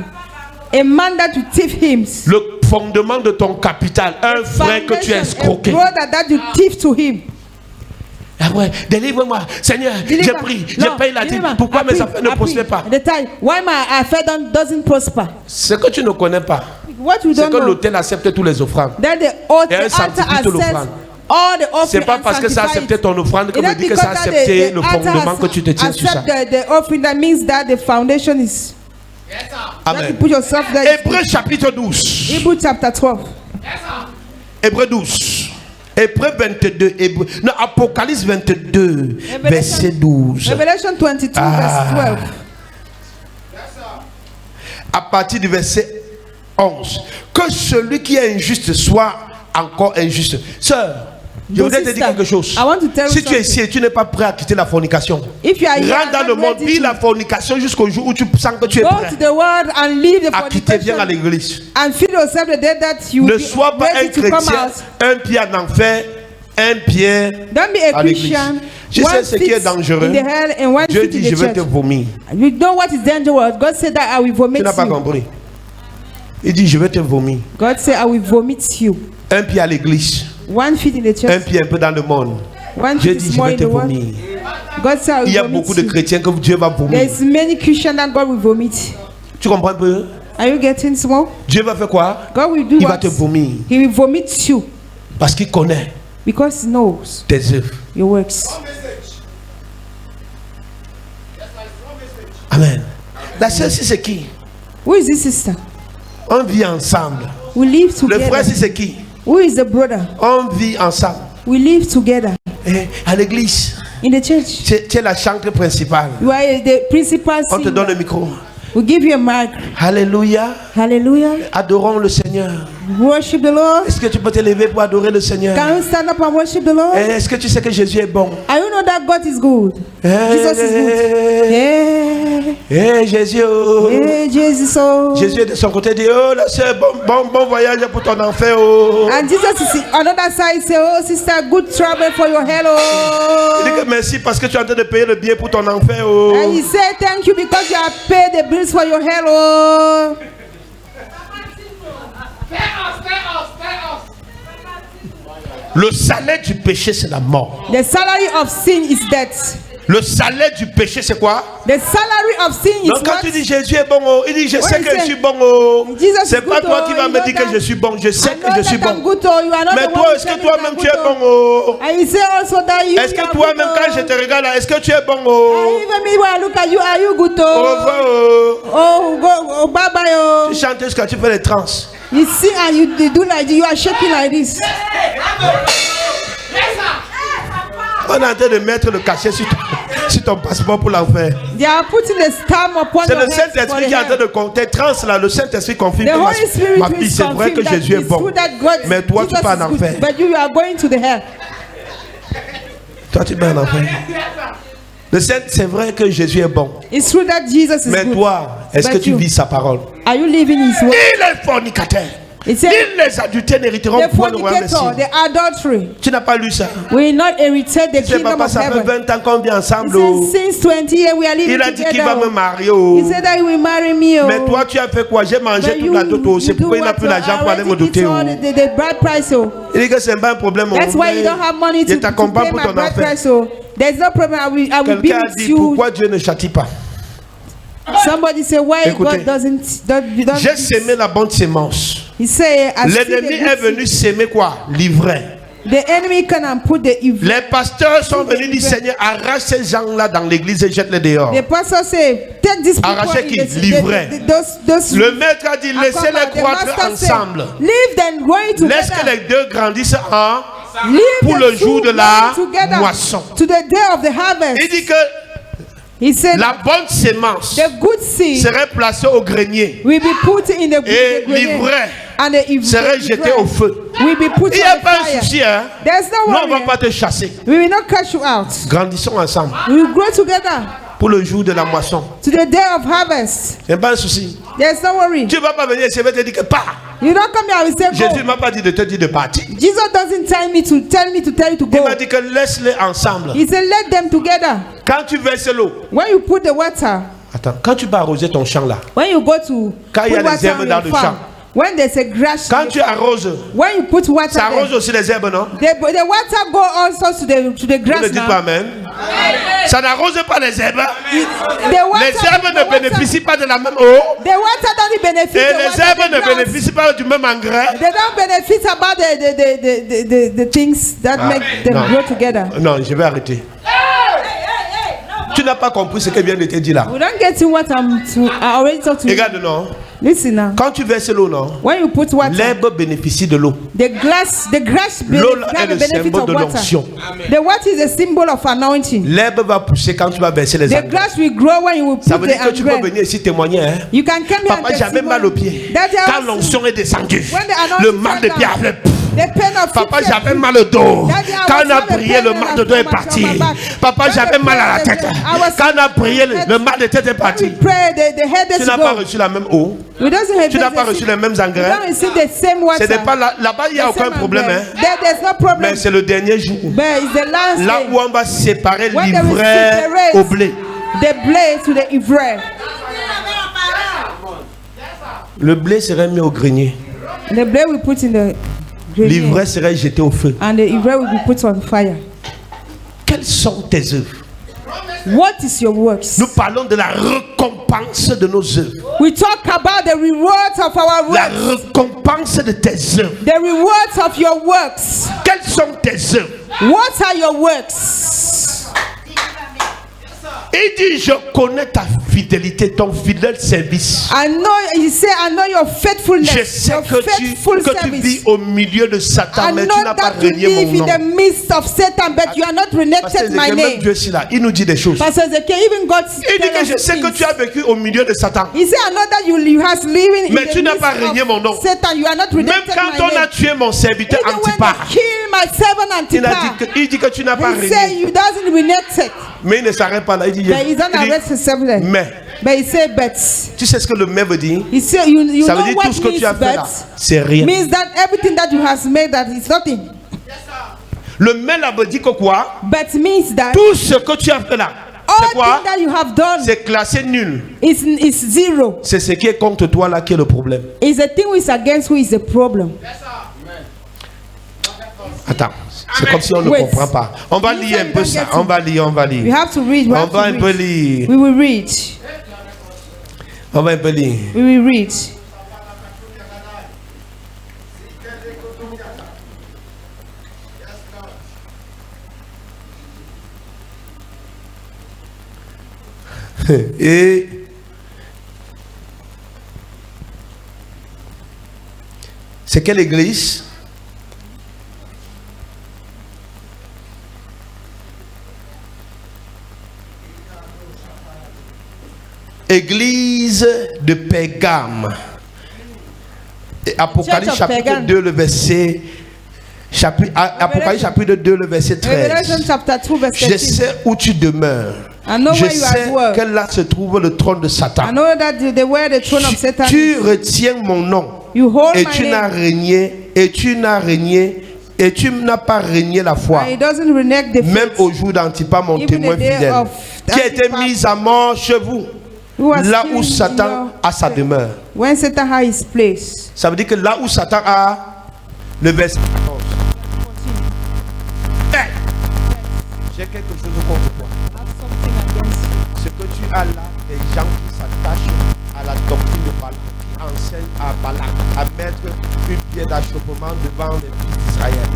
C: A man that you thief him.
B: Le fondement de ton capital, un frère que tu as escroqué.
C: A brother that you thief to him.
B: Ah ouais, délivre-moi. Seigneur, j'ai pris, j'ai payé la dîme. Pourquoi mes affaires ne prospèrent pas?
C: The time why my affair doesn't prosper.
B: Ce que tu ne connais pas,
C: What you
B: c'est
C: don't
B: que
C: know.
B: l'autel accepte tous les offrandes.
C: That the
B: Et un
C: altar
B: sanctifie toute
C: accepts
B: l'offrande.
C: all the offering.
B: C'est pas parce que ça a accepté ton offrande que me dit que ça a accepté le fondement que tu te tiens sur ça.
C: The offering that means that the foundation is. That you
B: Amen.
C: put yourself there.
B: Hébreux chapitre 12.
C: Hebrew chapter 12.
B: Hébreux 12. Hébreux 22. Non, Apocalypse 22, verset 12.
C: Revelation 22 verse 12.
B: À partir du verset 11. Que celui qui est injuste soit encore injuste. Sœur, je voudrais te dire quelque chose.
C: I want to tell you
B: Si tu es ici
C: something.
B: et tu n'es pas prêt à quitter la fornication,
C: If you are here
B: rentre dans
C: and
B: le
C: not
B: monde,
C: ready
B: vis
C: to
B: la fornication jusqu'au jour où tu sens que tu es
C: go
B: prêt
C: to the world and leave the
B: à quitter, viens à
C: fornication
B: l'église.
C: and feel yourself the day that you
B: Ne
C: will be
B: sois pas un
C: ready to come
B: chrétien,
C: out.
B: un pied en enfer, un pied
C: Don't be a
B: à l'église.
C: Christian.
B: Je
C: one
B: sais ce qui est
C: feet
B: dangereux.
C: in the hell and one
B: Dieu
C: feet
B: dit,
C: in
B: je
C: the
B: vais te
C: church.
B: vomir.
C: You know what is dangerous? God said that I will
B: Tu
C: vomit
B: n'as pas
C: you.
B: compris. Il dit, je vais te vomir.
C: God said I will vomit you.
B: Un pied à l'église,
C: One feet in the
B: un
C: church,
B: pied un peu dans le monde.
C: When
B: Dieu
C: it
B: dit,
C: is
B: je
C: more
B: vais
C: in
B: te
C: the world,
B: vomir.
C: God said, I
B: Il y a
C: will vomit
B: beaucoup de
C: you.
B: chrétiens que Dieu va vomir.
C: There's many Christians that God will vomit.
B: Tu comprends un peu?
C: Are you getting small?
B: Dieu va faire quoi?
C: God will do
B: Il va
C: what?
B: te vomir.
C: He will vomit you
B: Parce qu'il connaît
C: because He knows
B: tes œuvres.
C: your works.
B: Amen. La sœur, si c'est qui?
C: Who is this sister?
B: On vit ensemble.
C: We live
B: Le frère,
C: together.
B: si c'est qui?
C: Who is the brother?
B: On vit ensemble.
C: We live together
B: Et à l'église,
C: in the church.
B: tu es la chanteuse principale.
C: You are the principal
B: On te donne le
C: singer.
B: micro.
C: We give you a mic.
B: Alléluia.
C: Hallelujah.
B: Adorons le Seigneur.
C: Worship the Lord.
B: Est-ce que tu peux te lever pour adorer le Seigneur?
C: Can you stand up and worship the Lord?
B: Est-ce que tu sais que Jésus est bon?
C: And you know that God is good. Jesus is good. Yeah.
B: Jésus. Oh.
C: Yeah, Jesus. Oh.
B: Jésus est de son côté, dit, oh la sœur, bon voyage pour ton enfer. Oh.
C: And Jesus is on the other side. Say, oh sister, good travel for your hell.
B: Il dit
C: Oh.
B: que merci parce que tu es en train de payer le billet pour ton enfer. Oh.
C: And he said, thank you because you have paid the bills for your hell. Oh.
B: Le salaire du péché, c'est la mort.
C: The salary of sin is death.
B: Le salaire du péché, c'est quoi?
C: The salary of sin is
B: Donc quand
C: what?
B: tu dis Jésus est bon, oh, il dit je sais
C: he
B: que je
C: said,
B: suis bon. Oh.
C: Jesus
B: C'est
C: is
B: pas
C: good,
B: toi
C: oh,
B: qui vas
C: you
B: me
C: know
B: dire que
C: that-
B: je suis bon. Je sais
C: I
B: que
C: know
B: je
C: that
B: suis
C: I'm
B: bon.
C: good, oh. You are not
B: Mais
C: the
B: toi,
C: one
B: est-ce
C: who
B: que
C: tell me
B: toi-même
C: I'm
B: tu es
C: good,
B: bon?
C: oh.
B: Oh.
C: And he say also that you
B: Est-ce que
C: are
B: toi-même
C: good,
B: quand je
C: oh.
B: te regarde là, est-ce que tu es bon?
C: And
B: Oh.
C: even me when I look at you, are you good,
B: Au
C: oh?
B: revoir. Oh.
C: Oh, go, oh, bye bye, oh.
B: Tu chantes jusqu'à tu fais les trans.
C: You sing and you do like this. You are shaking like this.
B: On est en train de mettre le cachet sur ton passeport pour l'enfer.
C: They are putting the stamp upon
B: C'est
C: your
B: le
C: head for
B: Saint-Esprit
C: the
B: qui est en train
C: hell.
B: de compter trans là. Le Saint-Esprit confirme
C: The
B: que
C: Holy Spirit
B: ma fille,
C: will
B: c'est vrai que
C: confirm that
B: Jésus est
C: it's
B: bon.
C: true that God,
B: Mais toi, tu
C: Jesus
B: pars en
C: is good,
B: enfer.
C: but you are going to the hell.
B: Toi, tu vas en enfer. Le Saint, c'est vrai que Jésus est bon.
C: It's true that Jesus is
B: Mais
C: good.
B: toi, est-ce que
C: But
B: tu
C: you-
B: vis sa parole?
C: Are you living His
B: Ni
C: word?
B: les fornicateurs,
C: It
B: ni
C: said,
B: les adultères n'hériteront
C: the
B: point le royaume des
C: fornicator,
B: cieux.
C: the adultery,
B: Tu n'as pas lu ça?
C: will not inherit the
B: Tu sais,
C: kingdom
B: papa,
C: of
B: ça fait
C: heaven.
B: 20 ans qu'on vit
C: He
B: ensemble. Oh.
C: said, since 20 years we are living
B: Il a dit qu'il va
C: together.
B: me marier. Oh.
C: He said that he will marry me. Oh.
B: Mais toi, tu as fait quoi? J'ai mangé
C: But
B: tout la dot. Oh. C'est
C: do
B: pourquoi il n'a
C: what?
B: plus l'argent pour aller me
C: already
B: doter.
C: eat
B: Oh.
C: all the bride price. Oh.
B: Il dit que c'est pas un problème. Oh.
C: That's why you
B: Mais
C: don't have money
B: je
C: to
B: t'accompagne
C: pay
B: pour
C: my
B: ton
C: bride
B: enfer.
C: price. Oh. There's no problem. I will be
B: Quelqu'un a
C: with
B: dit
C: you.
B: pourquoi Dieu ne châtie pas?
C: Somebody say why
B: Écoutez,
C: God doesn't
B: J'ai sémé la bonne sémence.
C: He say I see
B: L'ennemi
C: the
B: est
C: good
B: venu s'aimer quoi? L'ivraie.
C: The enemy can and put the evil.
B: Les pasteurs sont venus dire Seigneur, arrache ces gens-là dans l'église et jette-les dehors.
C: The pastor say take this people
B: Arrachez
C: in
B: qui?
C: the-
B: L'ivraie.
C: those
B: Le maître a dit laissez-les
C: the
B: croître
C: master say,
B: ensemble.
C: leave them going
B: Laisse que
C: together.
B: les deux grandissent en
C: Leave
B: pour
C: the
B: le
C: two
B: jour de la
C: growing together
B: moisson.
C: to the day of the harvest.
B: Il dit que
C: He said
B: la bonne sémence
C: the good seed
B: serait placée au grenier
C: will be put in the
B: et
C: the grenier,
B: l'ivraie
C: and the evil
B: serait jetée au feu.
C: will be put
B: Il n'y
C: on
B: a
C: the
B: pas un
C: fire.
B: souci, hein?
C: There's no
B: Nous, on ne
C: worry.
B: va pas te chasser.
C: We will not catch you out.
B: Grandissons ensemble
C: We will grow together
B: pour le jour de la moisson.
C: to the day of harvest.
B: Il n'y a pas un souci.
C: There's no worry.
B: Tu ne vas pas venir et je vais te dire que pars.
C: You don't come here and say
B: Jésus ne
C: go.
B: m'a pas dit de te dire de partir.
C: Jesus doesn't tell me to tell you to
B: Il
C: go.
B: m'a dit que laisse-les ensemble.
C: He said let them together.
B: Quand tu verses l'eau,
C: When you put the water,
B: attends, quand tu vas arroser ton champ là,
C: when you go to
B: Quand il y a
C: put
B: les
C: water
B: herbes
C: on
B: dans
C: your
B: le
C: farm,
B: champ.
C: when there's a grass,
B: quand tu arroses,
C: when you put water
B: ça arrose
C: there,
B: aussi les herbes, non?
C: the water go also to the
B: Vous ne
C: grass
B: dites
C: now.
B: pas amen. Ça n'arrose pas les herbes.
C: The water,
B: Les herbes
C: the
B: ne
C: water-
B: bénéficient pas de la même eau.
C: The water doesn't benefit
B: Et
C: the
B: les
C: water,
B: herbes
C: the
B: ne
C: grass.
B: bénéficient pas du même engrais.
C: They don't benefit about the things that make them
B: non.
C: grow together.
B: Non, je vais arrêter. Tu n'as pas compris ce que vient de te dire là.
C: We don't get in what I already talked to you.
B: Regarde, non.
C: Listen now.
B: Quand tu verses l'eau, non.
C: When you put water,
B: L'herbe bénéficie de l'eau.
C: the grass
B: L'eau
C: have
B: est
C: the
B: le
C: benefit
B: symbole
C: of
B: de
C: water.
B: l'onction.
C: The water is a symbol of anointing.
B: L'herbe va pousser quand tu vas verser les
C: The
B: engrais.
C: grass will grow when you will
B: Ça
C: put
B: veut
C: the
B: dire que tu peux
C: engrais.
B: venir ici témoigner. Hein?
C: You can come here
B: Papa,
C: and
B: j'avais mal aux pieds.
C: That I
B: Quand
C: was-
B: l'onction est descendue,
C: When the anointing
B: le mal de
C: came
B: pied
C: down,
B: avait.
C: the pain of
B: Papa,
C: feet
B: j'avais
C: came.
B: mal au dos.
C: Daddy, I
B: Quand
C: was
B: on a
C: having
B: prié,
C: pain
B: le
C: in
B: mal
C: my
B: de dos est
C: stomach,
B: parti.
C: on my back.
B: Papa,
C: When
B: j'avais
C: the
B: mal à la
C: prayer,
B: tête.
C: I was-
B: Quand on a prié, le mal de tête est parti.
C: We pray, the head
B: Tu
C: is
B: n'as pas
C: go.
B: reçu la même eau.
C: We doesn't have
B: Tu n'as
C: the
B: pas
C: same-
B: reçu les mêmes
C: We
B: engrais.
C: don't receive the same water.
B: Ce n'est pas là-bas, il n'y a
C: The
B: aucun
C: same
B: problème.
C: engrais.
B: Hein?
C: There's no problem.
B: Mais c'est le dernier jour.
C: But it's the last
B: Là
C: day.
B: où on va séparer
C: When they will
B: l'ivraie
C: separate
B: au blé.
C: the blade to the ivraie.
B: Le blé serait mis au grenier.
C: The blade we put in the grenier,
B: L'ivraie serait jetée au feu.
C: and the ivraie will be put on fire.
B: Quelles sont tes œuvres?
C: What is your works?
B: Nous parlons de la récompense de nos œuvres.
C: We talk about the rewards of our
B: La
C: works.
B: récompense de tes œuvres.
C: The rewards of your works.
B: Quelles sont tes œuvres?
C: What are your works?
B: Il dit, je connais ta fidélité, ton fidèle service.
C: I know, he said, I know your faithfulness.
B: Je sais
C: your
B: que
C: faithful
B: tu
C: service.
B: vis au milieu de Satan,
C: I
B: mais
C: know
B: tu n'as pas
C: that you
B: renié
C: live
B: mon
C: in
B: nom.
C: the midst of Satan, but you are not
B: Parce
C: reneged
B: que
C: my
B: même
C: name.
B: Dieu est là, il nous dit des choses.
C: Pastor Ezekiel, even God
B: Il dit que
C: tell
B: je
C: us
B: sais que
C: things.
B: tu as vécu au milieu de Satan.
C: He said, I know that you has living
B: Mais
C: in
B: tu
C: the
B: n'as
C: midst
B: pas renié mon nom.
C: of Satan. You are not
B: Même
C: reneged
B: quand
C: my
B: on a
C: name.
B: tué mon serviteur
C: Even when they
B: Antipas,
C: kill my servant
B: il
C: Antipas,
B: dit que tu n'as pas
C: he said
B: renié.
C: you doesn't renege it.
B: Mais il ne s'arrête pas là. Il dit,
C: But he doesn't arrest himself there.
B: mais
C: But he said, but
B: tu sais ce que le mais veut dire?
C: he said, you
B: Ça veut
C: know
B: dire
C: what
B: tout ce que
C: means
B: tu as fait là,
C: but
B: c'est rien.
C: means that everything that you has made that is nothing.
B: Le mais là veut dire que quoi?
C: But means that
B: Tout ce que tu as fait là,
C: all
B: c'est quoi?
C: things that you have done
B: C'est classé nul.
C: is zero.
B: C'est ce qui est contre toi là qui est le problème.
C: Is the thing who is against who is the problem.
B: Attends, c'est comme si on ne
C: Wait.
B: comprend pas. On va lire un peu ça. On va lire, on va
C: We
B: lire.
C: have to read. We
B: On
C: have
B: va
C: to
B: un peu
C: read.
B: lire.
C: We will read.
B: On va un peu lire.
C: We will read.
B: Et c'est quelle église? Église de Pérgame. Et Apocalypse
C: Church of
B: chapitre
C: Pérgame.
B: 2, le verset. Apocalypse chapitre 2, le verset
C: Revelation
B: 13.
C: chapter 2 verse
B: Je
C: 13.
B: sais où tu demeures.
C: I know
B: Je
C: where you are
B: sais
C: at work.
B: que là se trouve le trône de
C: I
B: Satan.
C: know that the where the throne of Satan
B: Tu
C: is.
B: retiens mon nom.
C: You hold
B: Et
C: my
B: tu n'as
C: name.
B: régné, et tu n'as régné, et tu n'as pas régné la foi.
C: And he doesn't renege the
B: Même
C: faith.
B: au jour d'Antipas, mon
C: Even
B: témoin
C: the day
B: fidèle,
C: of
B: qui a été
C: Antipas,
B: mis à mort chez vous,
C: who was
B: là
C: killed
B: où
C: in
B: Satan
C: your-
B: a sa demeure.
C: When Satan has his place.
B: Ça veut dire que là où Satan a le verset 14. Hey! J'ai quelque chose contre toi. Ce que tu as là, des gens qui s'attachent à la doctrine de Balaam, qui enseignent à Balaam à mettre une pierre d'achoppement devant les fils d'Israël.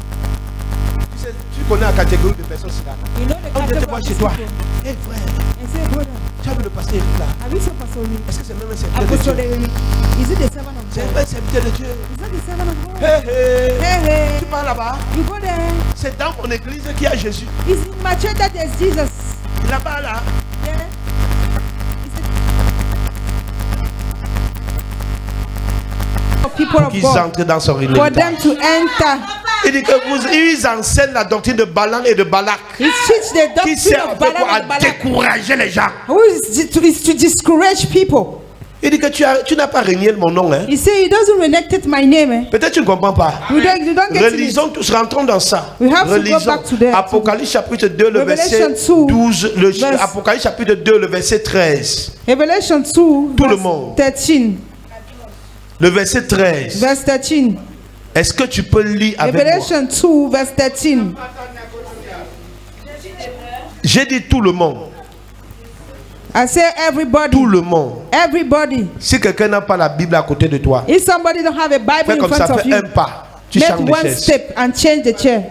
B: Tu connais la catégorie de personnes là.
C: You know the
B: On vient te
C: category
B: voir
C: of
B: chez
C: these
B: toi.
C: people.
B: Hé frère,
C: And say, brother,
B: tu as vu le pasteur Eric là?
C: have you seen Pastor Lee?
B: Est-ce que c'est même un serviteur de
C: Apostle
B: Dieu?
C: Eric. Is it the servant of
B: C'est
C: God?
B: un serviteur de Dieu.
C: Is that the servant of God?
B: Hé hé.
C: Hey, hey.
B: Tu pars là-bas.
C: You go there.
B: C'est dans mon église qu'il y a Jésus.
C: It's in my church that there's Jesus.
B: Là-bas là.
C: Yeah. People of
B: Qu'ils
C: God.
B: entrent dans son
C: For
B: héritage.
C: them to enter.
B: Il dit que ils enseignent la doctrine de Balaam et de Balak.
C: He teach the
B: Qui
C: doctrine
B: sert
C: of
B: en fait
C: Balaam
B: quoi,
C: and
B: à
C: Balak.
B: décourager les gens.
C: Who is to discourage people.
B: Il dit que tu n'as pas régné mon nom. Hein.
C: He say he doesn't reneged my name. Eh?
B: Peut-être tu ne comprends pas.
C: You don't get it.
B: Relisons tous, rentrons dans ça.
C: We have to go
B: Relisons
C: back to that.
B: Apocalypse chapitre 2, le verset
C: Revelation 2,
B: 12.
C: verse-
B: Apocalypse chapitre 2, le verset 13.
C: Revelation 2,
B: Tout le
C: verse
B: monde.
C: 13.
B: Le verset 13.
C: Verse 13.
B: Est-ce que tu peux lire avec moi?
C: Revelation 2, verse 13.
B: J'ai dit tout le monde.
C: I say everybody.
B: Tout le monde.
C: Everybody.
B: Si quelqu'un n'a pas la Bible à côté de toi,
C: If somebody don't have a Bible
B: fais
C: in
B: comme ça,
C: front of
B: fais
C: you,
B: un pas. Tu
C: make
B: changes de
C: one
B: chaise.
C: step and change the chair.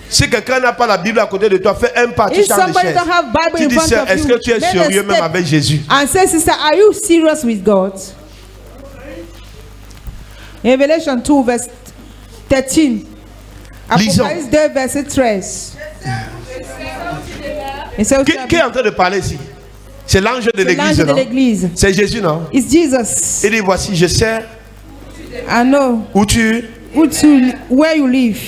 B: Si quelqu'un n'a pas la Bible à côté de toi, fais un pas, tu
C: If
B: changes de
C: somebody
B: chaise.
C: don't have Bible
B: Tu
C: in
B: dis,
C: front
B: sœur,
C: of
B: est-ce
C: you,
B: que tu es
C: make a
B: sérieux même
C: step
B: avec Jésus?
C: and say, sister, are you serious with God? Revelation 2, verse 13.
B: Lisons.
C: Apocalypse 2, verset 13. Et c'est
B: Qui est en train de parler ici? C'est l'ange de l'église,
C: l'ange de
B: non?
C: l'église.
B: C'est Jésus, non?
C: It's Jesus.
B: Il dit, voici, je sais
C: I know
B: où tu...
C: where you live.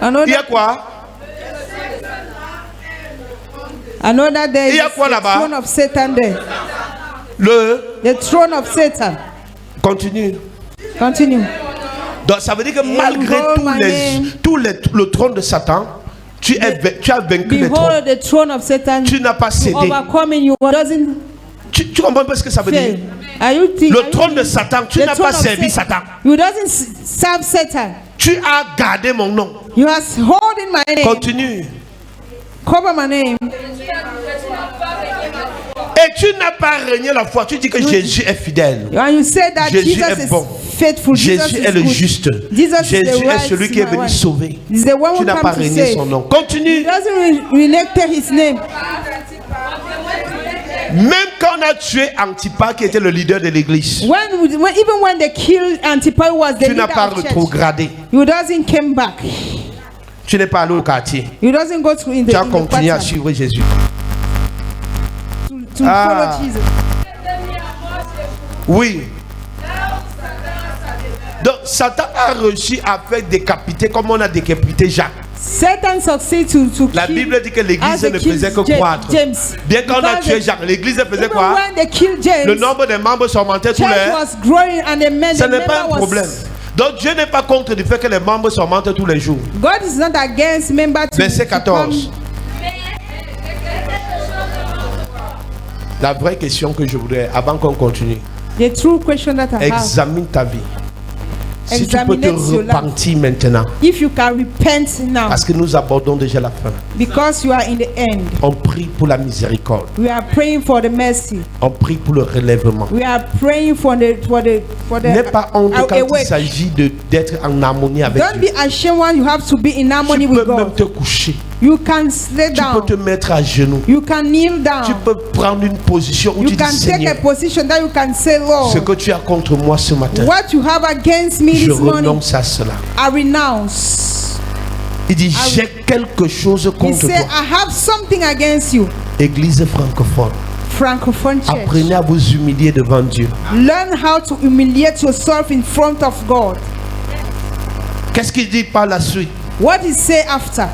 C: I know
B: Il y a
C: that,
B: quoi?
C: I know that there
B: Il y a
C: is
B: quoi
C: the
B: là-bas?
C: throne of Satan there.
B: Le...
C: The throne of Satan.
B: Continue.
C: Continue.
B: Donc ça veut dire que malgré le trône de Satan, tu as vaincu les trônes.
C: Behold the throne of Satan.
B: Tu n'as pas cédé.
C: Overcoming you doesn't
B: Tu comprends pas ce que ça veut
C: fail.
B: dire?
C: Are you
B: Le trône de Satan, tu
C: the
B: n'as
C: throne
B: pas
C: of
B: servi
C: Satan.
B: Satan.
C: You doesn't serve Satan.
B: Tu Tu as gardé mon nom.
C: You are holding my name.
B: Continue.
C: Cover my name.
B: Et tu n'as pas régné la foi. Tu dis que Jésus est fidèle.
C: And you say that
B: Jésus
C: Jesus
B: est
C: is
B: bon.
C: faithful.
B: Jésus est le juste. Jésus est celui qui est venu sauver. Tu n'as pas régné son nom. Continue.
C: He doesn't renege his name.
B: Même quand on a tué Antipas qui était le leader de l'église,
C: Even when they killed Antipas, who was the
B: tu n'as
C: leader
B: pas
C: of church,
B: rétrogradé.
C: he doesn't come back.
B: Tu n'es pas allé au quartier.
C: He doesn't go to in the,
B: Tu as
C: in the
B: continué à
C: pattern
B: suivre Jésus.
C: to follow Jesus.
B: Oui. Donc Satan a réussi à faire décapiter comme on a décapité Jacques.
C: Satan succeeded to
B: La
C: kill.
B: Bible dit que
C: as
B: l'église
C: they
B: ne
C: killed
B: faisait que croître.
C: James.
B: Bien qu'on a
C: Because
B: tué
C: they-
B: Jacques, l'église faisait
C: Even
B: quoi?
C: when they killed James,
B: Le nombre de membres s'augmentait tous
C: church
B: les.
C: was growing and the men,
B: Ce
C: the
B: n'est pas un
C: member
B: problème.
C: was.
B: Donc Dieu n'est pas contre du fait que les membres s'augmentent tous les jours.
C: God is not against member to
B: Verset
C: to
B: 14.
C: come.
B: La vraie question que je voudrais, avant qu'on continue,
C: The true question that I have:
B: examine ta vie. Si tu peux te
C: Examinate your life.
B: repentir maintenant,
C: if you can repent now,
B: parce que nous abordons déjà la fin.
C: because you are in the end.
B: On prie pour la miséricorde.
C: We are praying for the mercy.
B: On prie pour le relèvement.
C: We are praying for the
B: N'aie pas honte quand il
C: awake.
B: s'agit d'être en harmonie avec
C: Don't
B: Dieu.
C: be ashamed when you have to be in harmony
B: Tu
C: with
B: peux même
C: God.
B: te coucher.
C: You can lay
B: Tu peux
C: down.
B: te mettre à genoux.
C: You can kneel
B: Tu
C: down.
B: peux prendre une position où
C: You
B: tu
C: can
B: dis
C: take a
B: Seigneur,
C: position that you can say,
B: ce
C: Lord,
B: que tu as contre moi ce matin,
C: what you have against me
B: je
C: this morning,
B: renonce à cela.
C: I renounce.
B: Il dit j'ai quelque chose
C: He
B: contre
C: said,
B: toi.
C: I have something against you.
B: Église francophone,
C: Francophone church.
B: apprenez à vous humilier devant Dieu.
C: Learn how to humiliate yourself in front of God.
B: Qu'est-ce qu'il dit par la suite?
C: What he say after?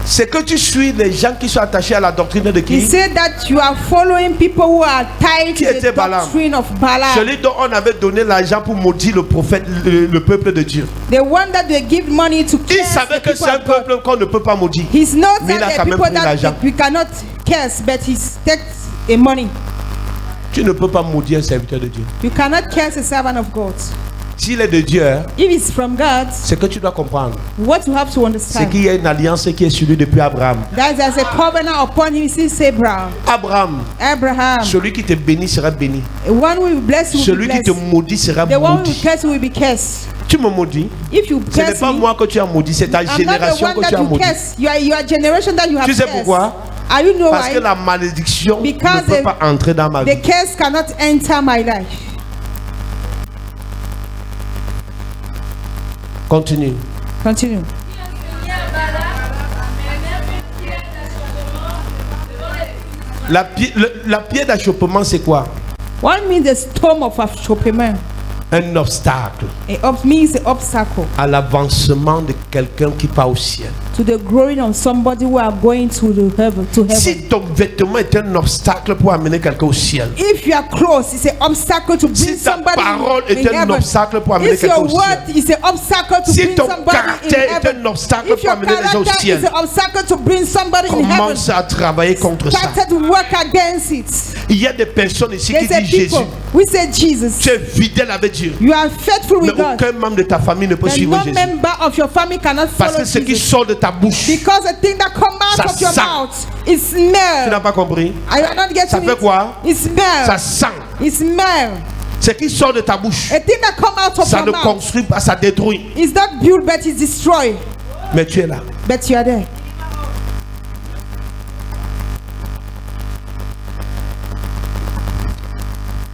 B: C'est que tu suis les gens qui sont attachés à la doctrine de
C: He
B: qui?
C: said that you are following people who are tied
B: Qui
C: to
B: était
C: the
B: Balaam?
C: doctrine of Balaam.
B: Celui dont on avait donné l'argent pour maudire le prophète, le peuple de Dieu.
C: The one that they give money to
B: Il
C: curse
B: savait
C: the
B: que
C: people
B: c'est un
C: of God.
B: peuple qu'on ne peut pas maudire.
C: He's not
B: Mais il a
C: that
B: quand
C: the
B: même
C: people
B: pris l'argent.
C: that we cannot curse, but he takes a money.
B: Tu ne peux pas maudire un serviteur de Dieu.
C: You cannot curse a servant of God.
B: S'il est de Dieu, hein,
C: If it's from God,
B: c'est que tu dois comprendre.
C: what you have to
B: C'est
C: understand
B: qu'il y a une alliance qui est sur lui depuis Abraham.
C: that there's a covenant upon him since Abraham.
B: Abraham, celui qui te bénit sera béni.
C: The one who will bless you will
B: Celui
C: be
B: qui te
C: blessed.
B: maudit sera
C: The one who will
B: maudit.
C: curse you will be cursed.
B: Tu me maudis.
C: If you
B: Ce n'est
C: curse
B: pas
C: me,
B: moi que tu as maudit, c'est ta
C: I'm not the
B: génération
C: one
B: que
C: that
B: tu as
C: you
B: maudit.
C: curse. Your generation that you have
B: Tu sais
C: cursed.
B: pourquoi?
C: You know
B: Parce que
C: why?
B: la malédiction
C: Because
B: ne peut pas entrer dans ma vie.
C: The curse cannot enter my life.
B: Continue.
C: Continue.
B: La pierre d'achoppement, c'est quoi?
C: What means the storm of Chopin?
B: Un obstacle
C: It means the obstacle
B: à l'avancement de quelqu'un qui part au ciel.
C: to the growing of somebody who are going to the heaven.
B: Si ton vêtement est un obstacle pour amener quelqu'un au ciel,
C: If your clothes is an obstacle to bring
B: si ta
C: somebody
B: parole
C: in
B: est un
C: heaven,
B: obstacle pour amener
C: if
B: quelqu'un
C: your
B: au ciel,
C: word is an obstacle to
B: si
C: bring
B: ton
C: somebody in
B: caractère est
C: heaven,
B: un obstacle
C: if
B: pour
C: your
B: amener les gens au
C: character
B: ciel,
C: is an obstacle to bring somebody in heaven,
B: commence à travailler contre ça.
C: started to work against it.
B: Il y a des personnes ici qui
C: There's a
B: disent Jésus,
C: people. We say Jesus.
B: tu es fidèle avec Dieu,
C: You are faithful
B: mais
C: with God.
B: aucun membre de ta famille ne peut
C: And
B: suivre
C: no
B: Jésus.
C: member of your family cannot
B: Parce
C: follow
B: que ce qui
C: Jesus.
B: sort de ta bouche,
C: Because the thing that comes out
B: Ça
C: of your
B: sent.
C: mouth is
B: tu n'as
C: smell.
B: pas compris?
C: I am not getting
B: Ça fait
C: it.
B: quoi?
C: It smell.
B: Ça sent.
C: It smell.
B: Ce qui sort de ta bouche,
C: A thing that comes out of
B: ça
C: your
B: ne
C: mouth
B: construit pas, ça détruit.
C: is not built but is destroyed.
B: Mais tu es là.
C: But you are there.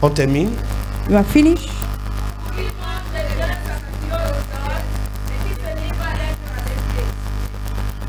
B: On termine.
C: You are finished.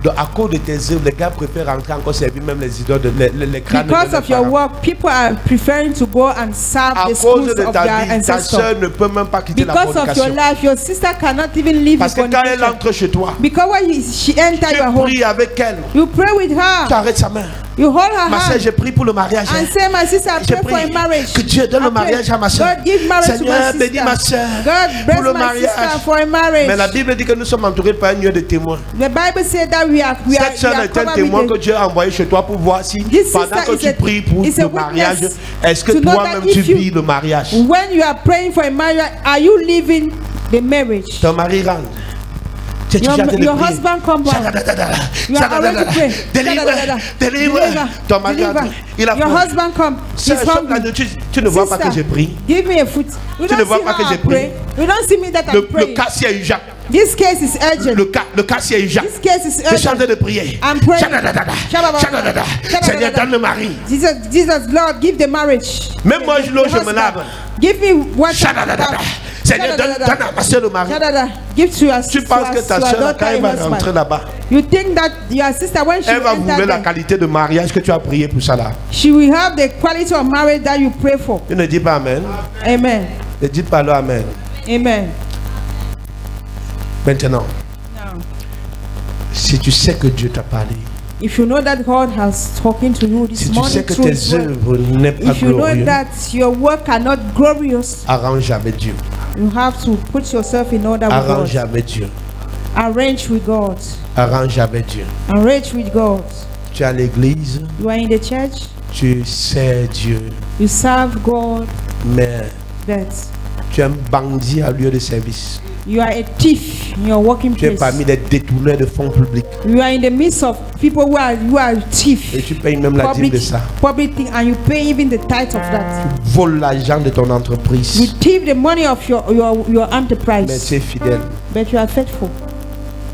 B: Donc, à cause de tes œuvres, les gars préfèrent rentrer encore servir même les idoles, les crânes de
C: Because
B: leurs
C: of your
B: parents.
C: work, people are preferring to go and serve
B: À
C: the
B: cause
C: schools
B: de
C: of
B: ta
C: their
B: vie, ta
C: ancestors.
B: soeur ne peut même pas quitter la
C: Because of your
B: fornication.
C: life, your sister cannot even leave
B: Parce
C: the
B: que quand elle
C: fornication.
B: entre chez toi,
C: Because when she enter
B: tu
C: your home,
B: pries avec elle,
C: you pray with
B: tu
C: her.
B: arrêtes sa main.
C: You hold her
B: Ma soeur,
C: hand
B: j'ai prié pour le mariage.
C: and say, my sister, I
B: J'ai
C: pray for a
B: prié
C: marriage.
B: que Dieu donne le mariage à ma soeur.
C: God give marriage to
B: Seigneur,
C: my
B: bénis ma
C: sister.
B: soeur
C: God bless
B: pour le
C: my
B: mariage.
C: sister for a marriage.
B: Mais la Bible dit que nous sommes entourés par un nuée de témoins.
C: The Bible said that
B: Cette soeur est un témoin que Dieu a envoyé chez toi pour voir si
C: This
B: pendant
C: sister
B: que tu pries pour
C: is a
B: le mariage,
C: witness
B: est-ce que
C: to know
B: toi-même
C: that
B: tu
C: if you-
B: vis le mariage?
C: When you are praying for a marriage, are you living the marriage?
B: Ton mari rentre. Tu es
C: Your,
B: déjà en train de
C: your
B: prier.
C: husband come back. You are already praying.
B: Délivre. Ton mari rentre. Il a
C: Your
B: faim.
C: husband come.
B: Sœur,
C: He's hungry.
B: tu ne vois pas que
C: Sister,
B: j'ai pris.
C: give me a foot. You
B: Tu ne
C: don't
B: vois
C: see
B: pas que
C: how
B: j'ai
C: I pray. You don't see me that I'm
B: Le
C: praying.
B: cas est urgent.
C: This case is urgent.
B: Le cas est urgent.
C: This case is
B: Je suis en
C: urgent.
B: train de prier.
C: I'm praying.
B: Shadadadada. Seigneur, donne le mari.
C: Jesus, Lord, give the marriage.
B: Même moi, je
C: The
B: me
C: husband.
B: lave.
C: Give me what.
B: Shadadadada. Seigneur, donne à ma soeur le mari.
C: Give to your
B: Tu penses que ta
C: to your
B: soeur,
C: daughter
B: quand elle va
C: a
B: rentrer
C: husband.
B: là-bas,
C: You think that your sister, when she
B: elle va vouloir
C: enter
B: la
C: there,
B: qualité de mariage que tu as prié pour ça là.
C: she will have the quality of marriage that you pray for.
B: Tu ne dis pas Amen.
C: Amen.
B: Ne dites pas le Amen.
C: Amen.
B: Maintenant,
C: Now,
B: si tu sais que Dieu t'a parlé,
C: if you know that God has spoken to you this
B: si tu
C: morning
B: sais que
C: through His
B: tes
C: word,
B: œuvres n'est pas
C: if you know
B: glorieuses,
C: that your work are not glorious,
B: arrange avec Dieu.
C: you have to put yourself in order with
B: Arrange
C: God.
B: avec Dieu.
C: Arrange with God.
B: Arrange avec Dieu.
C: Arrange with God.
B: Tu es à l'église,
C: You are in the church.
B: tu sais Dieu,
C: You serve God.
B: mais
C: That
B: tu es un bandit à lieu de service.
C: you are a thief in your working
B: Tu es
C: place.
B: parmi les détourneurs de fonds publics.
C: You are in the midst of people who are
B: Et
C: thief.
B: tu payes même la dîme de ça.
C: Public thing, and you pay even the tithe of that.
B: Vole l'argent de ton
C: You
B: entreprise.
C: thief the money of your
B: Mais
C: enterprise,
B: tu es fidèle.
C: but you are faithful.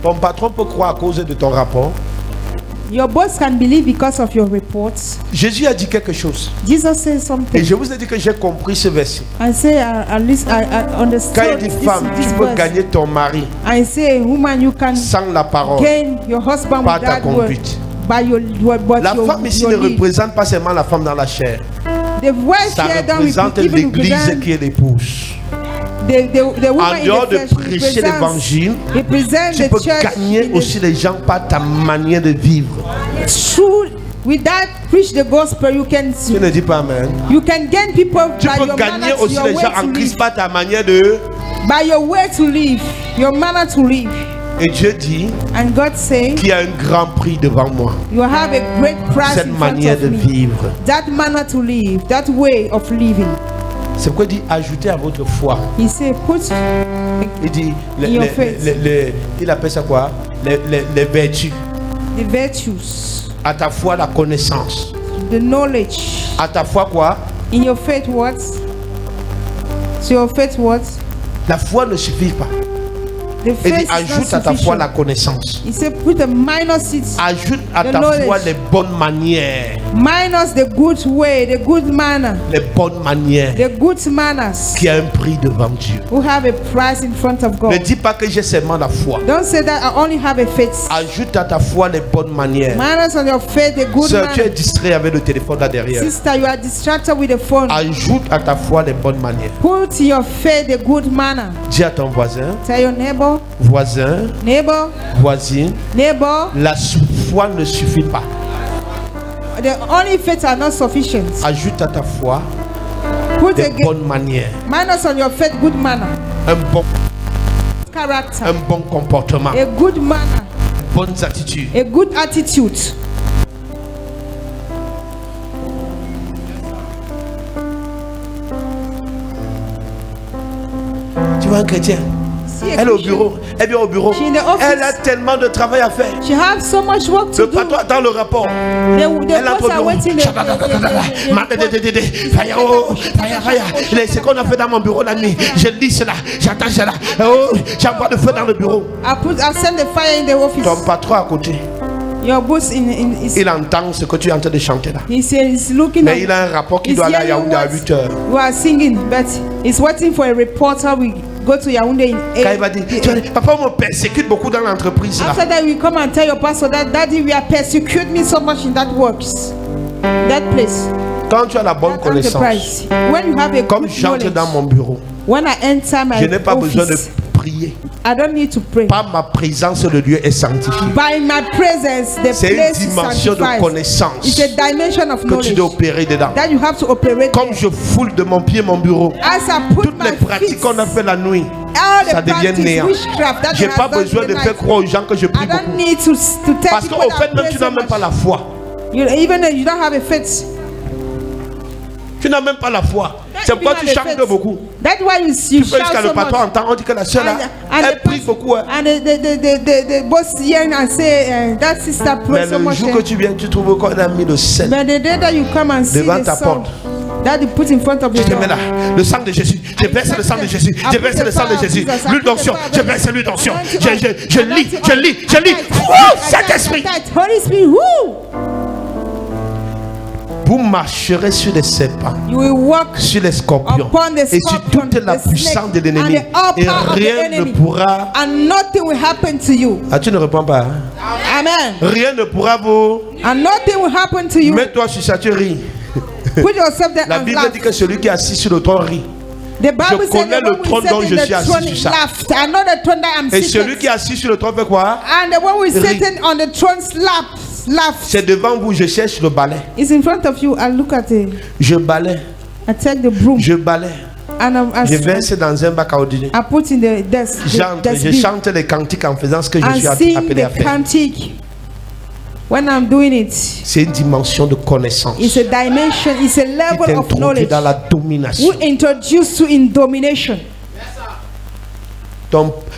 B: Ton patron peut croire à cause de ton rapport.
C: Your boss can believe because of your reports.
B: Jésus a dit quelque chose.
C: Jesus says
B: Et
C: something.
B: je vous ai dit que j'ai compris ce verset.
C: I say, at least I
B: Quand
C: understand
B: il dit
C: this
B: femme, tu peux
C: verse.
B: gagner ton mari
C: I say, woman, you can
B: sans la parole.
C: gain your husband
B: Par ta
C: with that word.
B: conduite.
C: By but
B: La
C: your,
B: femme ici
C: your
B: ne
C: lead.
B: représente pas seulement la femme dans la chair.
C: The wife
B: Ça
C: here don't
B: représente
C: even
B: l'église
C: represent
B: qui est l'épouse.
C: the woman
B: En
C: in
B: dehors
C: the
B: de
C: flesh
B: prêcher l'évangile,
C: represent
B: tu
C: the
B: peux
C: church.
B: gagner aussi les gens par ta manière de vivre.
C: Through with that preach the gospel,
B: Tu ne dis pas Amen.
C: you can gain people
B: Tu
C: by
B: peux
C: your
B: gagner
C: manner,
B: aussi
C: your
B: les
C: way
B: gens
C: to
B: en Christ
C: live,
B: par ta manière de...
C: by your way to live, your manner to live.
B: Et Dieu dit
C: And God say,
B: qu'il y a un grand prix devant moi.
C: you have a great price
B: Cette
C: in front
B: manière
C: of
B: de
C: me.
B: vivre.
C: That manner to live, that way of living.
B: C'est pourquoi il dit ajoutez à votre foi.
C: He said, put
B: Il dit,
C: In your faith.
B: il appelle ça quoi? Les vertus.
C: the virtues,
B: À ta foi, la connaissance.
C: the knowledge.
B: À ta foi, quoi?
C: In your faith, what? So your faith, what?
B: La foi ne suffit pas.
C: The
B: Il
C: faith
B: dit
C: is not
B: ajoute à ta foi
C: sufficient.
B: la connaissance.
C: He said, put a minus it,
B: Ajoute à
C: The
B: ta foi
C: knowledge.
B: les bonnes manières.
C: minus the good way, the good manner,
B: Les bonnes manières
C: the good manners,
B: qui a un prix devant Dieu.
C: who have a price in front of
B: Ne
C: God.
B: dis pas que j'ai seulement la foi.
C: Don't say that I only have a faith.
B: Ajoute à ta foi les bonnes manières.
C: Minus on your faith, the good
B: Sœur, tu es
C: manner.
B: distrait avec le téléphone là derrière.
C: Sister, you are distracted with the phone.
B: Ajoute à ta foi les bonnes manières.
C: Put in your faith the good manner.
B: Dis à ton voisin,
C: Tell your neighbor,
B: voisine,
C: neighbor,
B: la foi ne suffit pas.
C: the only faith are not sufficient.
B: Ajoute à ta foi
C: Put
B: des
C: a
B: bonnes manières,
C: minus on your faith, good manner,
B: un
C: character,
B: bon comportement,
C: a good manner,
B: bonnes attitudes.
C: a good attitude.
B: Tu vois un chrétien,
C: See a
B: elle est au
C: Christian,
B: bureau, elle vient au bureau,
C: She in the office.
B: elle a tellement de travail à faire.
C: she has so much work to
B: Le
C: do.
B: patron attend le rapport.
C: The
B: Elle entre
C: boss
B: au
C: are
B: bureau.
C: waiting.
B: C'est ce qu'on a fait dans mon bureau la nuit. Je lis cela, j'attends cela. Oh, j'envoie le feu dans le bureau.
C: I send the fire in the office.
B: Ton patron à côté,
C: Your boss
B: il entend ce que tu es en train de chanter là.
C: he says he's looking
B: Mais
C: at
B: il a un rapport qui
C: he's
B: doit aller à
C: hearing
B: Yaoundé à
C: what
B: 8 heures.
C: you are singing, but he's waiting for a reporter. We go to Yaoundé in
B: Quand il va dire, tu vas dire, papa, on me persécute beaucoup dans l'entreprise là.
C: After that, we come and tell your pastor that daddy, we are persecute me so much in that works, that place,
B: Quand tu as la bonne
C: that
B: connaissance,
C: enterprise. When you have a
B: comme
C: good
B: j'entre
C: knowledge,
B: dans mon bureau,
C: when I enter my
B: je n'ai pas besoin de
C: office,
B: prier.
C: I don't need to pray.
B: Par ma présence, le lieu est sanctifié.
C: By my presence, the
B: C'est une
C: place is
B: dimension de
C: sanctified.
B: connaissance
C: It's a dimension of
B: que tu
C: knowledge
B: dois opérer dedans.
C: that you have to operate.
B: Comme je foule de mon pied mon bureau,
C: As I put
B: toutes les
C: my
B: pratiques
C: feet,
B: qu'on a fait la nuit,
C: all
B: ça
C: the
B: devient
C: practice,
B: néant.
C: witchcraft that
B: J'ai
C: you
B: pas
C: have done
B: besoin de
C: tonight,
B: faire croire aux gens que je prie
C: I don't
B: beaucoup.
C: need to tell
B: Parce
C: people
B: qu'au
C: that
B: fait,
C: I
B: même
C: pray
B: tu
C: so
B: n'as même
C: much.
B: pas la foi.
C: Even though you don't have a faith.
B: Tu n'as même pas la foi. C'est pourquoi tu chantes beaucoup.
C: That's why you
B: Tu peux
C: shout
B: jusqu'à le
C: so
B: patron
C: much.
B: entend, on dit que la soeur là, elle prie beaucoup. Hein.
C: And the boss here and say that sister
B: Mais
C: prays so
B: le
C: much.
B: jour que tu viens, tu trouves qu'on a mis le sel
C: But the day that you come and see
B: devant
C: the
B: ta
C: song
B: porte.
C: that you put in front of
B: Tu
C: the
B: te
C: door.
B: mets là, le sang de Jésus, je verse le sang de Jésus, je verse le sang de Jésus, l'huile d'onction, je verse l'huile d'onction, je lis. Oh, Saint-Esprit!
C: Holy Spirit, woo!
B: Vous marcherez sur les serpents,
C: You will walk
B: sur les scorpions
C: upon the
B: et sur
C: scorpion,
B: toute la
C: the snake,
B: puissance de l'ennemi.
C: and the all
B: Et
C: power of the
B: rien ne
C: enemy.
B: pourra...
C: And nothing will happen to you.
B: Ah, tu ne réponds pas. Hein?
C: Amen.
B: Rien ne pourra vous...
C: And nothing will happen to you.
B: Mets-toi sur ça, tu ris.
C: Put yourself there
B: La
C: and
B: Bible
C: laugh.
B: dit que celui qui est assis sur le trône rit.
C: The Bible
B: Je
C: says
B: connais
C: the
B: le
C: one who
B: trône
C: sat
B: dont
C: in
B: je
C: the
B: suis assis
C: throne
B: sur ça.
C: laughed. I know the throne that I'm
B: Et
C: sitting.
B: celui qui est assis sur le trône fait quoi?
C: And the one who is
B: Rit.
C: sitting on the throne laughed.
B: C'est devant vous, je cherche le balai.
C: It's in front of you. I look at it.
B: Je balai,
C: I take the broom
B: je balai.
C: and
B: Je verse dans un bac à ordinaire.
C: I put in the desk.
B: Je chante les cantiques en faisant ce que je
C: And
B: suis
C: sing
B: appelé à
C: the
B: faire.
C: cantique. When I'm doing it,
B: C'est une dimension de connaissance
C: it's a dimension, it's a
B: qui
C: level of
B: t'introduit
C: knowledge.
B: dans la domination.
C: Who introduce you in domination.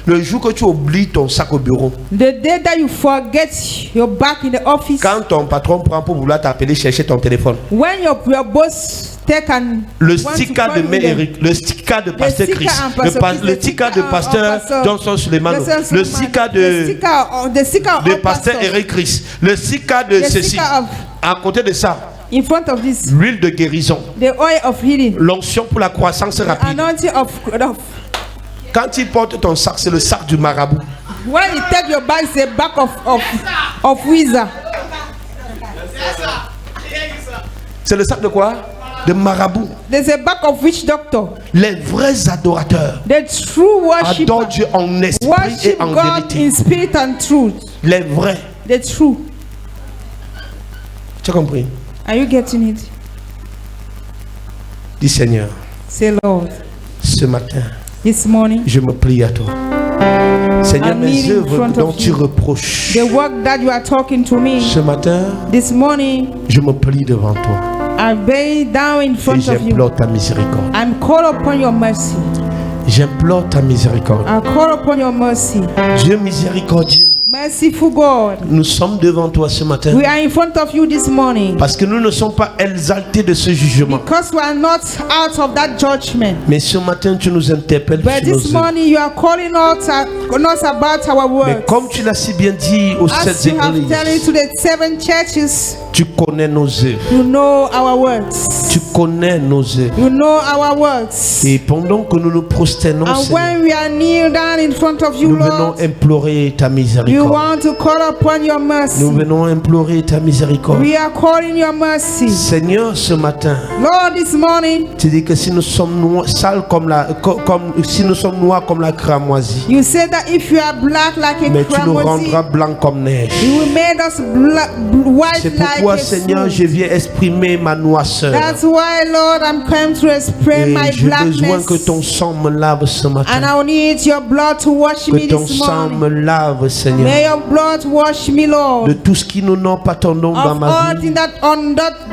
B: Le jour que tu oublies ton sac au bureau,
C: The day that you forget your back in the office,
B: quand ton patron prend pour vouloir t'appeler chercher ton téléphone,
C: when your boss take and
B: le
C: want to
B: stika
C: call
B: de
C: you
B: Mère
C: there,
B: Eric, le stika de Pasteur
C: stika
B: Chris,
C: and Pasteur Chris,
B: le
C: the
B: stika de
C: stika
B: Pasteur
C: of Pasteur
B: Johnson Suleimano,
C: Johnson
B: le
C: Suleimano,
B: stika
C: the
B: de
C: stika
B: de
C: of
B: Pasteur
C: Pastor,
B: Eric Chris, le stika de
C: the
B: ceci.
C: stika of,
B: À côté de ça,
C: in front of this,
B: l'huile de guérison,
C: the oil of healing,
B: l'onction pour la croissance rapide.
C: anointing of
B: Quand il porte ton sac, c'est le sac du marabout.
C: when you take your bag, it's the back of wizard.
B: C'est le sac de quoi? De marabout.
C: There's a back of witch doctor.
B: Les vrais adorateurs
C: The true worshiper
B: adorent Dieu en esprit et
C: worship
B: en
C: God
B: vérité.
C: in spirit and truth.
B: Les vrais.
C: The true.
B: Tu as compris?
C: Are you getting it?
B: Dis Seigneur,
C: Say, Lord,
B: ce matin,
C: this morning,
B: je me plie à toi. Seigneur,
C: I'm
B: mes
C: kneeling in
B: œuvres
C: front
B: dont
C: of
B: tu
C: you.
B: reproches,
C: The work that you are talking to me
B: ce matin,
C: this morning,
B: je me plie devant toi
C: I bow down in
B: et
C: front of you
B: j'implore ta miséricorde.
C: and call upon your mercy.
B: J'implore ta miséricorde.
C: I call upon your mercy.
B: Dieu miséricordieux,
C: Merciful God,
B: nous sommes devant toi ce matin
C: we are in front of you this morning
B: parce que nous ne sommes pas exaltés de ce jugement.
C: because we are not out of that judgment.
B: Mais ce matin, tu nous interpelles
C: But
B: sur nos
C: this
B: œuvres.
C: morning you are calling us about our
B: Mais
C: words.
B: comme tu l'as si bien dit aux
C: As
B: sept
C: you have told
B: églises,
C: to the 7 churches,
B: tu connais nos œuvres.
C: you know our words.
B: Tu connais nos œuvres.
C: You know our words.
B: Et pendant que nous nous prosternons,
C: And
B: Seigneur,
C: when we are kneel down in front of you,
B: nous venons
C: Lord,
B: implorer ta
C: you
B: miséricorde.
C: want to call upon your
B: Nous
C: mercy.
B: venons implorer ta miséricorde.
C: We are calling your mercy.
B: Seigneur, ce matin,
C: Lord, this morning,
B: tu dis que si nous sommes sales si nous sommes noirs comme la cramoisie,
C: you said that if you are black like a
B: mais tu nous
C: cramoisi,
B: rendras blancs comme neige.
C: you will make us white
B: C'est
C: like
B: pourquoi,
C: a
B: Seigneur,
C: snow.
B: je viens exprimer ma noirceur.
C: That's why, Lord, I'm come to explain
B: Et
C: my
B: j'ai besoin
C: blackness.
B: que ton sang me lave ce
C: And
B: matin.
C: I need your blood to wash me
B: Que ton
C: this
B: sang
C: morning.
B: me lave, Seigneur.
C: May your blood wash me,
B: De
C: Lord,
B: tout ce qui nous n'ont pas ton nom dans
C: of
B: ma
C: all
B: vie.
C: things that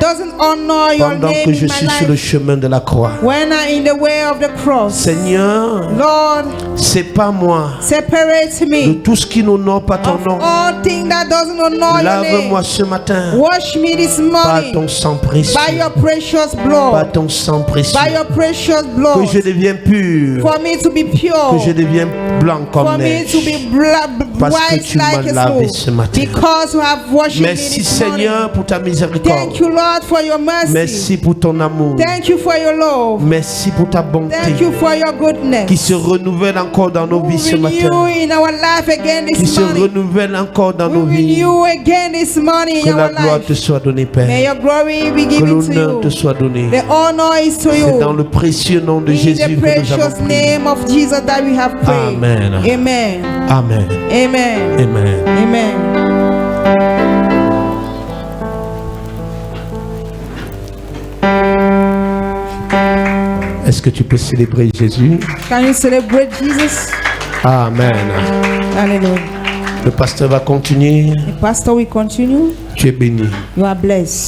C: doesn't honor your
B: Pendant
C: name
B: que je
C: in my
B: suis sur le
C: life.
B: chemin de la croix.
C: When I'm in the way of the cross,
B: Seigneur,
C: Lord,
B: c'est pas moi.
C: separate
B: De
C: me
B: tout ce qui nous n'ont pas ton
C: of
B: nom.
C: all things that doesn't honor your
B: Lave-moi
C: name.
B: ce matin.
C: Wash me this
B: Par
C: morning
B: ton sang précieux.
C: by your precious
B: Par
C: blood,
B: ton sang précieux.
C: by your precious
B: Que
C: blood,
B: je devienne pur.
C: for me to be
B: Que je
C: pure,
B: devienne blanc
C: for
B: comme
C: me
B: neige.
C: to be
B: Parce que
C: white
B: tu m'as
C: like a
B: lavé
C: snow,
B: ce matin.
C: because you have washed me
B: Merci
C: this morning.
B: Seigneur pour ta miséricorde.
C: Thank you, Lord, for your mercy.
B: Merci pour ton amour.
C: Thank you for your love.
B: Merci pour ta bonté
C: Thank you for your goodness.
B: qui se renouvelle encore dans nos vies ce matin.
C: Renew in our life again
B: Qui
C: this
B: se
C: morning.
B: renouvelle encore dans nos
C: We
B: vies.
C: renew again this morning
B: Que
C: in
B: la
C: our
B: gloire te
C: life.
B: soit donnée,
C: May
B: Père.
C: your glory be
B: Que
C: given to
B: l'honneur te
C: you.
B: soit donné.
C: The honor is to
B: C'est dans
C: you.
B: le précieux nom de
C: In
B: Jésus
C: the
B: que nous avons
C: precious
B: prié.
C: name of Jesus that we have prayed.
B: Amen. Amen.
C: Amen.
B: Amen.
C: Amen.
B: Amen.
C: Amen.
B: Est-ce que tu peux célébrer Jésus?
C: Can you celebrate Jesus?
B: Amen.
C: Hallelujah.
B: Le pasteur va continuer.
C: The pastor will continue.
B: Tu es béni.
C: You are blessed.